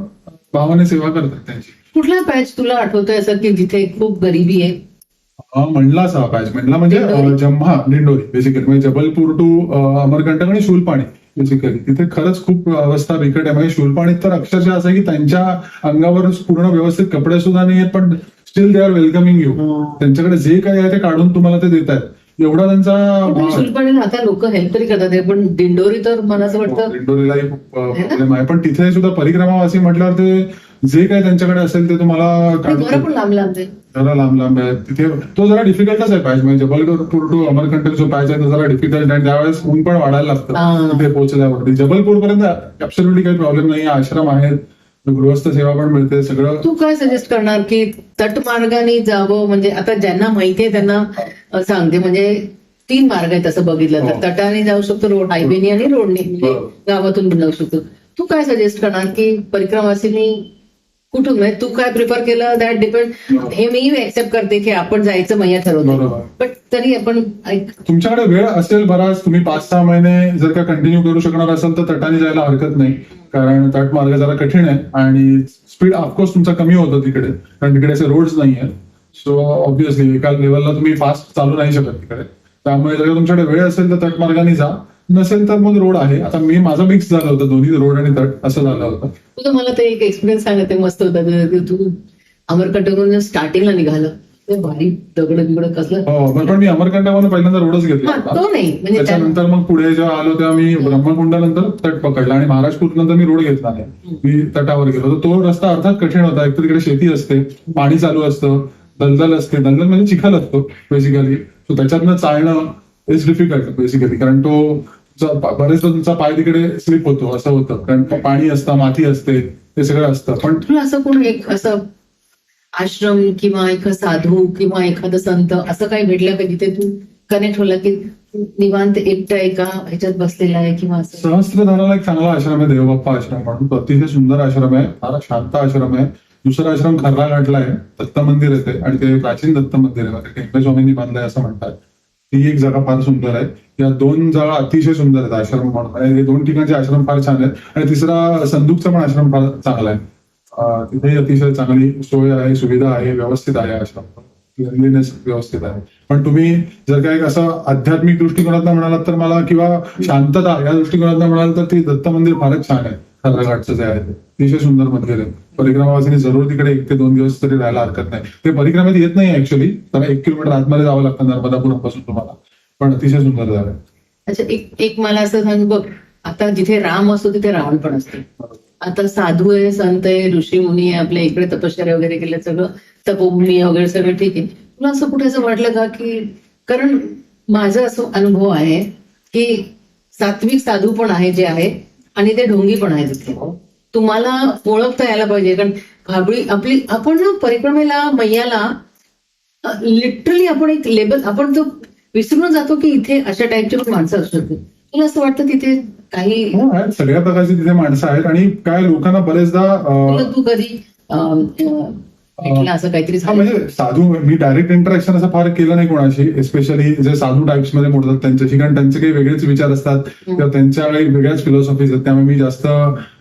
भावाने सेवा करतात त्यांची. कुठला पॅच तुला आठवतोय असं की जिथे खूप गरिबी आहे? मंडला सा पॅच, मंडला म्हणजे दिंडोरी बेसिकली, म्हणजे जबलपूर टू अमरकंटक आणि शूलपाणी बेसिकली. तिथे खरंच खूप अवस्था बिकट आहे. म्हणजे शूलपाणीत तर अक्षरशः असं आहे की त्यांच्या अंगावर पूर्ण व्यवस्थित कपडे सुद्धा नाही आहेत, पण steel they are welcoming you. त्यांच्याकडे जे काही आहे ते काढून तुम्हाला ते देत आहेत, एवढा त्यांचा भाव. शुल्पाने आता लोक हेल्प तरी करतात, पण दिंडोरी तर मला असं वाटतं दिंडोरीलाही खूप प्रॉब्लेम आहे. पण तिथे सुद्धा परिक्रमावासी म्हटल्यावर ते जे काही त्यांच्याकडे असेल ते तुम्हाला घरं पण काढून लांब लांब आहे. जरा लांब लांब आहे. तिथे तो जरा डिफिकल्टच आहे पॅच. म्हणजे जबलपूर टू अमरकंटक जो पॅच आहे तो जरा डिफिकल्ट आहे. त्यावेळेस ऊन पण वाढायला लागतं तिथे पोहोचल्यावरती. जबलपूर पर्यंत ऍब्सोल्युटली काही प्रॉब्लेम नाही, आश्रम आहेत, गृहस्थ सेवा पण मिळते सगळं. तू काय सजेस्ट करणार की तटमार्गाने जावं, म्हणजे आता ज्यांना माहितीये त्यांना सांगते, म्हणजे 3 मार्ग आहेत असं बघितलं तर. तटाने जाऊ शकतो, रोड हायवेने आणि रोडने, म्हणजे गावातून जाऊ शकतो. तू काय सजेस्ट करणार की परिक्रमावासींनी कुठून, म्हणजे तू काय प्रिफर केलं दॅट डिपेंड. हे मी एक्सेप्ट करते की आपण जायचं मैया ठरवतो, पण तरी आपण तुमच्याकडे वेळ असेल बराच, तुम्ही 5-6 महिने जर का कंटिन्यू करू शकणार असाल तर तटाने जायला हरकत नाही, कारण तट मार्ग जरा कठीण आहे आणि स्पीड ऑफकोर्स तुमचा कमी होतो तिकडे, कारण तिकडे असे रोड्स नाही आहेत. सो ऑब्व्हियसली एका लेवलला तुम्ही फास्ट चालू नाही शकत तिकडे. त्यामुळे जर तुमच्याकडे वेळ असेल तर तट मार्गाने जा, नसेल तर मग रोड आहे. आता माझं मिक्स झालं होतं, दोन्ही रोड आणि तट असं झालं होतं. तुझं मला ते एक एक्सपिरियन्स सांगत मस्त होता. तू अमरकंटकवरून स्टार्टिंगला निघालं, ते भारी दगड बिगड कसलं. हो, पण मी अमरकंटकावरून पहिल्यांदा रोडच घेतला होता. तो नाही म्हणजे त्याच्यानंतर मग पुढे जेव्हा आलो तेव्हा मी ब्रह्मकुंडानंतर तट पकडला आणि महाराजपूर नंतर मी रोड घेतला नाही, मी तटावर गेलो. तर तो रस्ता अर्थात कठीण होता. एक तर तिकडे शेती असते, पाणी चालू असतं, दलदल असते, दलदल म्हणजे चिखल असतो बेसिकली. सो त्याच्यातनं चालणं इज डिफिकल्ट बेसिकली, कारण तो बरेचदा तुमचा पाय तिकडे स्लिप होतो, असं होतं, कारण पाणी असतं, माती असते, ते सगळं असतं. पण तुला असं कोण एक असं आश्रम किंवा एक साधू किंवा एखादं संत असं काही भेटलं का जिथे तू कनेक्ट होला की निवांत एकटा एका ह्याच्यात बसलेला आहे किंवा असं? सहस्त्रधाराला एक चांगला आश्रम आहे, देवबाप्पा आश्रम म्हणून. तो अतिशय सुंदर आश्रम आहे, फार शांत आश्रम आहे. दुसरा आश्रम खर्रा घाटला आहे, दत्त मंदिर येते आणि ते प्राचीन दत्त मंदिर आहे, टेंबे स्वामींनी बांधलंय असं म्हणतात. ती एक जागा फार सुंदर आहे. या 2 जागा अतिशय सुंदर आहेत आश्रम म्हणून, आणि हे 2 ठिकाणचे आश्रम फार छान आहेत. आणि तिसरा संदूकचा पण आश्रम फार चांगला आहे. तिथे अतिशय चांगली सोय आहे, सुविधा आहे, व्यवस्थित आहे आश्रम, क्लिनलीनेस व्यवस्थित आहे. पण तुम्ही जर काही असं आध्यात्मिक दृष्टिकोनात म्हणालात तर मला, किंवा शांतता या दृष्टिकोनात म्हणाल तर ती दत्त मंदिर फारच छान आहे. खर्राघाटचं जे आहे ते अतिशय सुंदर मंदिर आहे. परिक्रमावासींनी जरूर तिकडे 1 ते 2 दिवस तरी राहायला हरकत नाही. ते परिक्रमेत येत नाही ऍक्च्युअली, त्याला 1 किलोमीटर आतमध्ये जावं लागतं नर्मदापुरमपासून तुम्हाला, पण अतिशय सुंदर जागा आहे. अच्छा, एक मला असं सांग बघ, आता जिथे राम असतो तिथे रावण पण असतो. आता साधू आहे, संत आहे, ऋषी मुनी आहे, आपल्या इकडे तपश्चर्या वगैरे केलं, सगळं तपोभूमी वगैरे सगळं ठीक आहे. तुला असं कुठे असं वाटलं का की, कारण माझा असं अनुभव आहे की सात्विक साधू पण आहे जे आहे आणि ते ढोंगी पण आहे तिथे. तुम्हाला ओळखता यायला पाहिजे, कारण आपण ना परिक्रमेला मैयाला लिटरली आपण एक लेबल आपण तो विसरून जातो की इथे अशा टाईपची पण माणसं असू शकते. तुला असं वाटतं तिथे काही आहेत, सगळ्या प्रकारची तिथे माणसं आहेत. आणि काय लोकांना बरेचदा तू कधी ऐकलं असं काहीतरी म्हणजे साधू, मी डायरेक्ट इंटरॅक्शन असं फार केलं नाही कोणाशी, एस्पेशली जे साधू टाइप्स मध्ये मोडतात त्यांच्याशी, कारण त्यांचे काही वेगळेच विचार असतात किंवा त्यांच्या काही वेगळ्याच फिलॉसॉफीज आहेत, त्यामुळे मी जास्त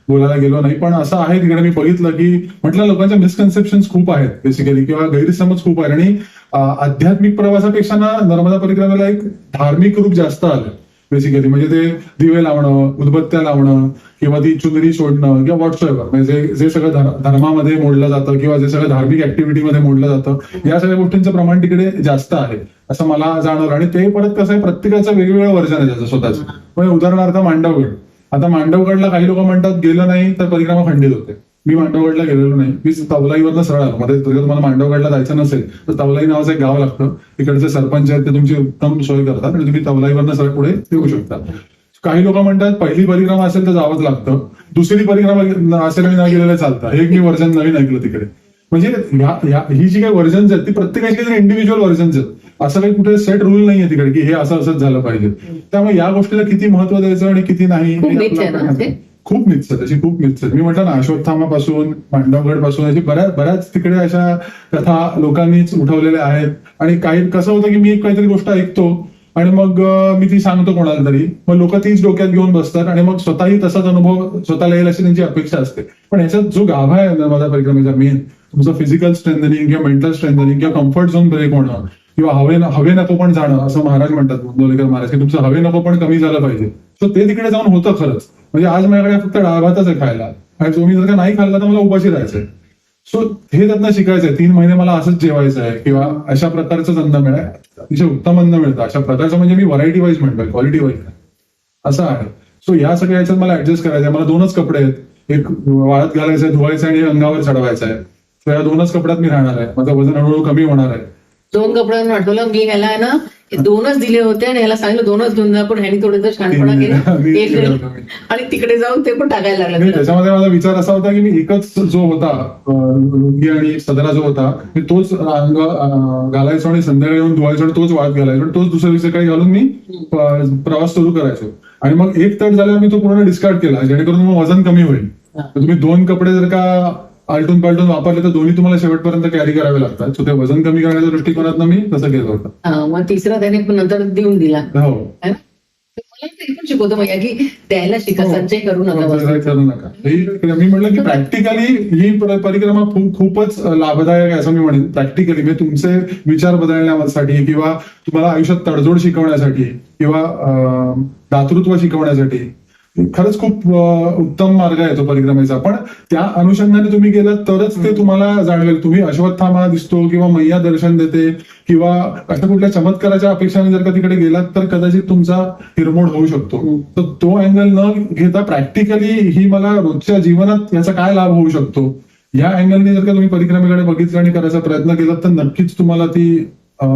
बोलायला गेलो नाही. पण असं आहे तिकडे मी बघितलं की म्हटलं लोकांच्या मिसकन्सेप्शन खूप आहेत बेसिकली, किंवा गैरसमज खूप आहेत. आणि आध्यात्मिक प्रवासापेक्षा ना नर्मदा परिक्रमेला एक धार्मिक रूप जास्त आलं बेसिकली. म्हणजे ते दिवे लावणं, उदबत्त्या लावणं, किंवा ती चुनरी सोडणं, किंवा व्हॉट्सअप, म्हणजे जे सगळं धर्मामध्ये मोडलं जातं किंवा जे सगळं धार्मिक ऍक्टिव्हिटीमध्ये मोडलं जातं, या सगळ्या गोष्टींचं प्रमाण तिकडे जास्त आहे असं मला जाणवलं. आणि ते परत कसं आहे, प्रत्येकाचं वेगवेगळं वर्जन आहे त्याचं स्वतःचं. म्हणजे उदाहरणार्थ मांडवगड, आता मांडवगडला काही लोक म्हणतात गेलं नाही तर परिक्रमा खंडित होते. मी मांडवगडला गेलेलो नाही, मी तवलाईवरनं सरळ आलो. मध्ये तुम्हाला मांडवगडला जायचं नसेल तर तवलाई नावाचं एक गाव लागतं, तिकडचे सरपंच आहेत ते तुमची उत्तम सोय करतात आणि तुम्ही तवलाईवरनं सरळ पुढे येऊ शकता. काही लोक म्हणतात पहिली परिक्रमा असेल तर जावंच लागतं, दुसरी परिक्रमा असेल आणि न गेलेलं चालतं. हे एक मी वर्जन नवीन ऐकलं तिकडे. म्हणजे ही जी काही वर्जन्स आहेत ती प्रत्येकाची काही इंडिव्हिज्युअल वर्जन्स आहेत, असं काही कुठे सेट रूल नाहीये तिकडे की हे असं असंच झालं पाहिजे. त्यामुळे या गोष्टीला किती महत्व द्यायचं आणि किती नाही, खूप मिथ्स आहेत, अशी खूप मिथ्स आहेत. मी म्हटलं ना, अश्वत्थामापासून मांडवगड पासून अशी बऱ्याच तिकडे अशा कथा लोकांनीच उठवलेल्या आहेत. आणि काही कसं होतं की मी एक काहीतरी गोष्ट ऐकतो आणि मग मी ती सांगतो कोणाला तरी, मग लोक तीच डोक्यात घेऊन बसतात आणि मग स्वतःही तसाच अनुभव स्वतःला येईल अशी त्यांची अपेक्षा असते. पण ह्याच्यात जो गाभा आहे नर्मदा परिक्रमेचा मेन, तुमचं फिजिकल स्ट्रेंथनिंग किंवा मेंटल स्ट्रेंथनिंग किंवा कम्फर्ट झोन ब्रेक होणं, किंवा हवे नको पण जाणं, असं महाराज म्हणतात, गोंदवलेकर महाराज, की तुमचं हवे नको पण कमी झालं पाहिजे. सो ते तिकडे जाऊन होतं खरंच. म्हणजे आज माझ्याकडे फक्त डाळ भातच आहे खायला, आणि जो मी जर का नाही खाल्ला तर मला उपाशी राहायचंय. सो हे त्यातनं शिकायचंय. 3 महिने मला असंच जेवायचं आहे, किंवा अशा प्रकारचं अन्न मिळेल, अतिशय उत्तम अन्न मिळतं अशा प्रकारचं. म्हणजे मी व्हरायटी वाईज म्हणतोय, क्वालिटी वाईज असं आहे. सो या सगळ्या याच्यात मला ऍडजस्ट करायचं आहे. मला 2च कपडे आहेत, एक वाळत घालायचं आहे, धुवायचं आणि अंगावर चढवायचं आहे. सो या 2च कपड्यात मी राहणार आहे. माझं वजन हळूहळू कमी होणार आहे. 2 कपड्यांना आठवलं, मी ह्याला आहे ना 2च दिले होते आणि ह्याला सांगितलं 2च घेऊन जा, पण ह्यानी थोडं शहाणपणा केला आणि तिकडे जाऊन ते पण टाकायला लागले. त्याच्यामध्ये माझा विचार असा होता की मी एकच जो होता लुंगी आणि सदरा जो होता, मी तोच अंग घालायचो आणि संध्याकाळी येऊन धुवायचो आणि तोच वाळत घालायचो आणि तोच दुसऱ्या दिवशी सकाळी घालून मी प्रवास सुरू करायचो. आणि मग एक तट झाल्यावर मी तो पूर्ण डिस्कार्ड केला, जेणेकरून मग वजन कमी होईल. तुम्ही 2 कपडे जर का आलटून पालटून वापरले तर दोन्ही तुम्हाला शेवटपर्यंत कॅरी करावे लागतात. सो ते वजन कमी करण्याच्या दृष्टिकोनातून मी तसं केलं होतं. मग तिसरा त्याने नंतर देऊन दिला. हो, मला ते पण शिकवतो मैया की द्यायला शिका, संचय करू नका. मी म्हटलं की प्रॅक्टिकली ही परिक्रमा खूपच लाभदायक आहे असं मी म्हणेन. प्रॅक्टिकली म्हणजे तुमचे विचार बदलण्यासाठी, किंवा तुम्हाला आयुष्यात तडजोड शिकवण्यासाठी, किंवा दातृत्व शिकवण्यासाठी खरंच खूप उत्तम मार्ग आहे तो परिक्रमेचा. पण त्या अनुषंगाने तुम्ही गेलात तरच ते तुम्हाला जाणवेल. तुम्ही अश्वत्थामा दिसतो किंवा मैया दर्शन देते किंवा अशा कुठल्या चमत्काराच्या अपेक्षाने जर का तिकडे गेलात तर कदाचित तुमचा हिरमोड होऊ शकतो. तर तो अँगल न घेता प्रॅक्टिकली ही मला रोजच्या जीवनात याचा काय लाभ होऊ शकतो या अँगलने जर का तुम्ही परिक्रमेकडे बघितलं आणि करायचा प्रयत्न केला तर नक्कीच तुम्हाला ती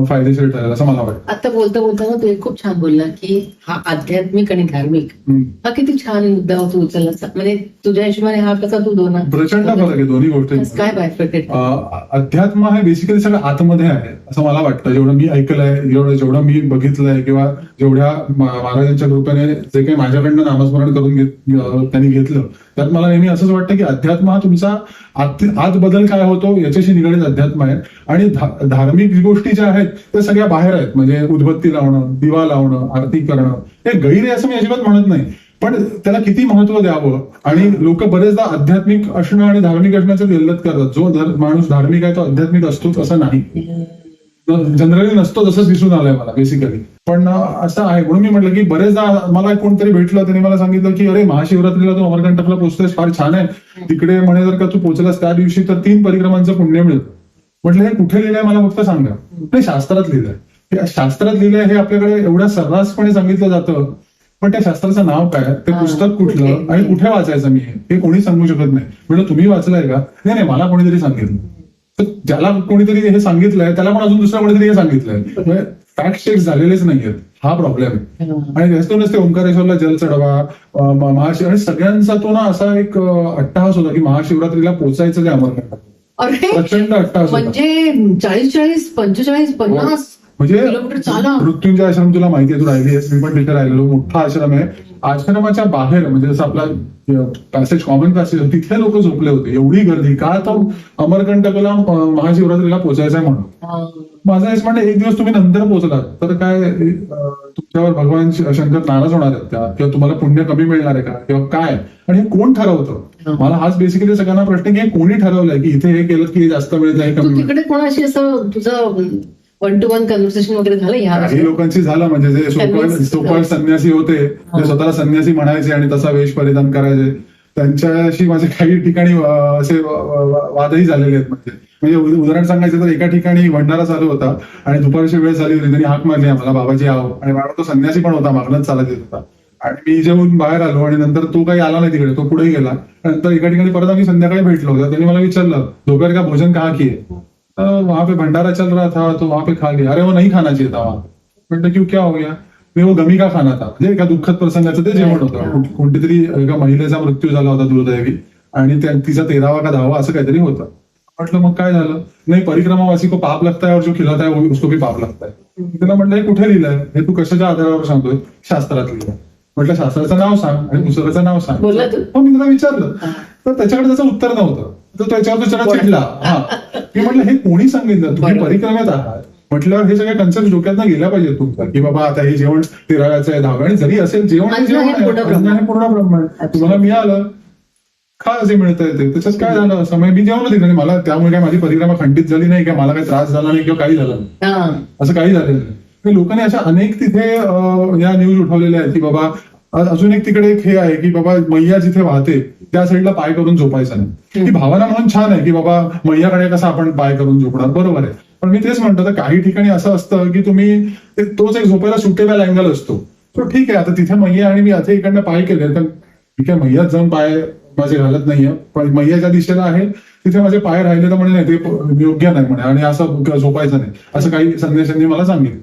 फायदेशीर ठरेल असं मला वाटतं. आता बोलता बोलताना तू एक खूप छान बोलला की हा आध्यात्मिक आणि धार्मिक हा किती छान मुद्दा तू उचलला. म्हणजे तुझ्या हिशोबाने हा कसा तू प्रचंड फरक आहे दोन्ही गोष्टी. काय बायफर्केट अध्यात्म हे बेसिकली सगळं आतमध्ये आहे असं मला वाटतं. जेवढं मी ऐकलंय, जेवढं मी बघितलंय, किंवा जेवढ्या महाराजांच्या कृपेने जे काही माझ्याकडनं नामस्मरण करून त्यांनी घेतलं, त्यात मला नेहमी असंच वाटतं की अध्यात्म हा तुमचा आत बदल काय होतो याच्याशी निगडीत अध्यात्म आहे. आणि धार्मिक गोष्टी ज्या आहेत त्या सगळ्या बाहेर आहेत. म्हणजे उदबत्ती लावणं, दिवा लावणं, आरती करणं हे गैर आहे असं मी अजिबात म्हणत नाही. पण त्याला किती महत्व द्यावं. आणि लोक बरेचदा आध्यात्मिक असणं आणि धार्मिक असण्याचं गल्लत करतात. जो माणूस धार्मिक आहे तो आध्यात्मिक असतोच असं नाही. जनरली नसतो तसंच दिसून आलंय मला बेसिकली. पण असं आहे म्हणून मी म्हटलं की बरेचदा मला कोणतरी भेटलं त्यांनी मला सांगितलं की अरे महाशिवरात्रीला तू अमरकंटकला पोहोचतोयस, फार छान आहे तिकडे, म्हणे जर का तू पोहोचलास त्या दिवशी तर 3 परिक्रमांचं पुण्य मिळतं. म्हटलं हे कुठे लिहिलंय मला फक्त सांगा. नाही, शास्त्रात लिहिलंय. हे शास्त्रात लिहिलंय हे आपल्याकडे एवढ्या सर्रासपणे सांगितलं जातं, पण त्या शास्त्राचं नाव काय, ते पुस्तक कुठलं आणि कुठे वाचायचं मी हे कोणी सांगू शकत नाही. म्हणजे तुम्ही वाचलंय का? नाही, मला कोणीतरी सांगितलं. तर ज्याला कोणीतरी हे सांगितलंय त्याला पण अजून दुसरा कोणीतरी हे सांगितलंय. फॅक्ट चेक झालेलेच नाहीयेत, हा प्रॉब्लेम आहे. आणि त्याच्यातूनच ते ओंकारेश्वरला जल चढवा, महाशिव, आणि सगळ्यांचा तो ना असा एक अट्टहास होता की महाशिवरात्रीला पोचायचं ते अमरकंटक. प्रचंड अट्टहास होता. म्हणजे 40, 45, 50 म्हणजे किलोमीटर चाला. मृत्युंजय आश्रम तुला माहिती आहे, तू राहिली आहेस, मी पण तिथे राहिलेलो. मोठा आश्रम आहे. आश्रमाच्या बाहेर म्हणजे जसं आपला पॅसेज, कॉमन पॅसेज, तिथे लोक झोपले होते. एवढी गर्दी का, तर अमरकंटकला महाशिवरात्रीला पोहोचायचं आहे म्हणून. माझं हेच म्हणणं, एक दिवस तुम्ही नंतर पोहोचलात तर काय तुमच्यावर भगवान शंकर नाराज होणार आहेत का, किंवा तुम्हाला पुण्य कमी मिळणार आहे का, किंवा काय, आणि हे कोण ठरवतं? मला हाच बेसिकली सगळ्यांना प्रश्न की हे कोणी ठरवलंय की इथे हे केलं की हे जास्त मिळतं, हे कमी. तिकडे कोणाशी असं तुझं 1-to-1 कन्व्हर्सेशन वगैरे झालं ह्या? काही लोकांची झालं, म्हणजे जे सोकॉल्ड संन्यासी होते, जे स्वतःला संन्यासी म्हणायचे आणि तसा वेश परिधान करायचे, त्यांच्याशी माझे काही ठिकाणी असे वादही झालेले आहेत. म्हणजे उदाहरण सांगायचं तर एका ठिकाणी भंडारा चालू होता आणि दुपारची वेळ झाली होती, त्यांनी हाक मारली आम्हाला, बाबाजी आहो, आणि मला तो संन्यासी पण होता, मागणंच चालत येत होता. आणि मी जेवून बाहेर आलो आणि नंतर तो काही आला नाही तिकडे, तो पुढे गेला. नंतर एका ठिकाणी परत आम्ही संध्याकाळी भेटलो होतो. त्यांनी मला विचारलं दोपहर का भोजन कहा किए, वहां पे भंडारा चल रहा था तो वहां पे खा लिया. अरे वो नहीं खाना चाहिए था वहां. म्हटलं क्यों, क्या हो गया? वो गमी का खाना था. म्हणजे एका दुःखद प्रसंगाचं ते जेवण होतं. कोणतीतरी एका महिलेचा मृत्यू झाला होता दुर्दैवी, आणि तिचा 13वा का 10वा असं काहीतरी होतं. म्हटलं मग काय झालं? नाही, परिक्रमावासी को पाप लगता है और जो खिलाता है उसको भी पाप लगता है. त्याला म्हटलं हे कुठे लिहिलंय, हे तू कशाच्या आधारावर सांगतोय? शास्त्रात लिहिलंय. म्हटलं शास्त्राचं नाव सांग आणि पुस्तकाचं नाव सांग. बोलला तू? हो, मी त्याला विचारलं तर त्याच्याकडे त्याचं उत्तर नव्हतं. तर त्याच्यावर तो त्याला चिडला. हा, मी म्हटलं हे कोणी सांगितलं, तुम्ही परिक्रमेत आहात म्हटल्यावर हे सगळे कन्सेप्ट डोक्यात गेल्या पाहिजेत तुमचा, की बाबा आता हे जेवण 13व्याचं आहे, 10व्या, आणि जरी असेल जेवण हे जेवण आहे, पूर्ण ब्रह्म आहे, तुम्हाला मिळालं खा, जे मिळतंय ते, त्याच्यात काय झालं असं. मी जेवण दिलं, मला त्यामुळे काय माझी परिक्रमा खंडित झाली नाही, किंवा मला काही त्रास झाला नाही, किंवा काही झालं नाही, असं काही झालेलं नाही. लोकांनी अशा अनेक तिथे या न्यूज उठवलेल्या आहेत की बाबा अजून एक तिकडे एक हे आहे की बाबा मैया जिथे वाहते त्या साईडला पाय करून झोपायचं नाही. ही भावना म्हणून छान आहे की बाबा मैयाकडे कसं आपण पाय करून झोपणार, बरोबर आहे. पण मी तेच म्हणतो, तर काही ठिकाणी असं असतं की तुम्ही तोच एक झोपायला सुटेबल अँगल असतो. तो ठीक आहे, आता तिथे मैया आणि मी आता इकडनं पाय केले तर ठीक आहे, मैयात जाऊन पाय माझे घालत नाहीये, पण मैया ज्या दिशेला आहे तिथे माझे पाय राहिले तर म्हणे नाही ते योग्य नाही म्हणे, आणि असं झोपायचं नाही, असं काही संदेशांनी मला सांगितलं.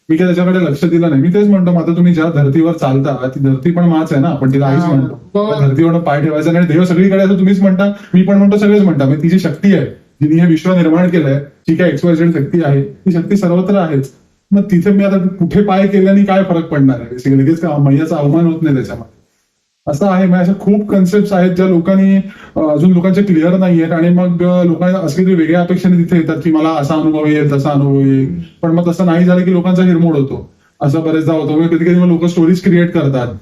मी काय त्याच्याकडे लक्ष दिलं नाही. मी तेच म्हणतो, आता तुम्ही ज्या धर्तीवर चालता ती धरती पण माच आहे ना, आपण तिला आईच म्हणतो. त्या धर्तीवर पाय ठेवायचा नाही. देव सगळीकडे असं तुम्हीच म्हणता, मी पण म्हणतो, सगळेच म्हणता. म्हणजे ती जी शक्ती आहे, जिने हे विश्व निर्माण केलंय, जी काय XYZ शक्ती आहे, ती शक्ती सर्वत्र आहेच. मग तिथे मी आता कुठे पाय केल्याने काय फरक पडणार आहे? बेसिकली लगेच मैयाचा अवमान होत नाही त्याच्यामध्ये. असं आहे. म्हणजे अशा खूप कन्सेप्ट आहेत ज्या लोकांनी अजून लोकांचे क्लिअर नाही आहेत, आणि मग लोकांना असली तरी वेगळ्या अपेक्षेने तिथे येतात की मला असा अनुभव येईल, तसा अनुभव येईल. पण मग तसं नाही झालं की लोकांचा हिरमोड होतो. असं बरेचदा होतं. कधी कधी लोक स्टोरीज क्रिएट करतात.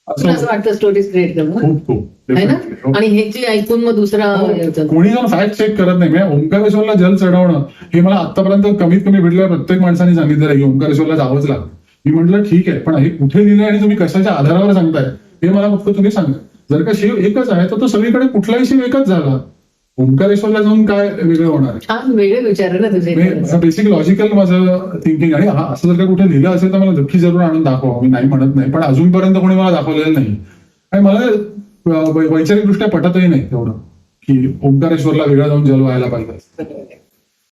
असं वाटतं स्टोरीज क्रिएट करणं खूप आहे ना, आणि ह्याची ऐकून मग दुसरा कोणी जाऊन फॅक्ट चेक करत नाही. म्हणजे ओंकारेश्वरला जल चढवणं हे मला आतापर्यंत कमीत कमी भेटल्या प्रत्येक माणसाने सांगितलं आहे की ओंकारेश्वरला जावंच लागतं. मी म्हटलं ठीक आहे, पण हे कुठे लिहिलंय आणि तुम्ही कशाच्या आधारावर सांगताय हे मला फक्त तुम्ही सांगा. जर का शिव एकच आहे तर तो सगळीकडे कुठलाही शिव एकच झाला. ओंकारेश्वरला जाऊन काय वेगळं होणार आहे? वेगळे विचार आहे ना तुझे. बेसिक लॉजिकल माझं थिंकिंग. आणि असं जर का कुठे लिहिलं असेल तर मला नक्की जरूर आणून दाखवा, मी नाही म्हणत नाही, पण अजूनपर्यंत कोणी मला दाखवलेलं नाही. आणि मला वैचारिक दृष्ट्या पटतही नाही तेवढं की ओंकारेश्वरला वेगळं जाऊन जल व्हायला पाहिजे.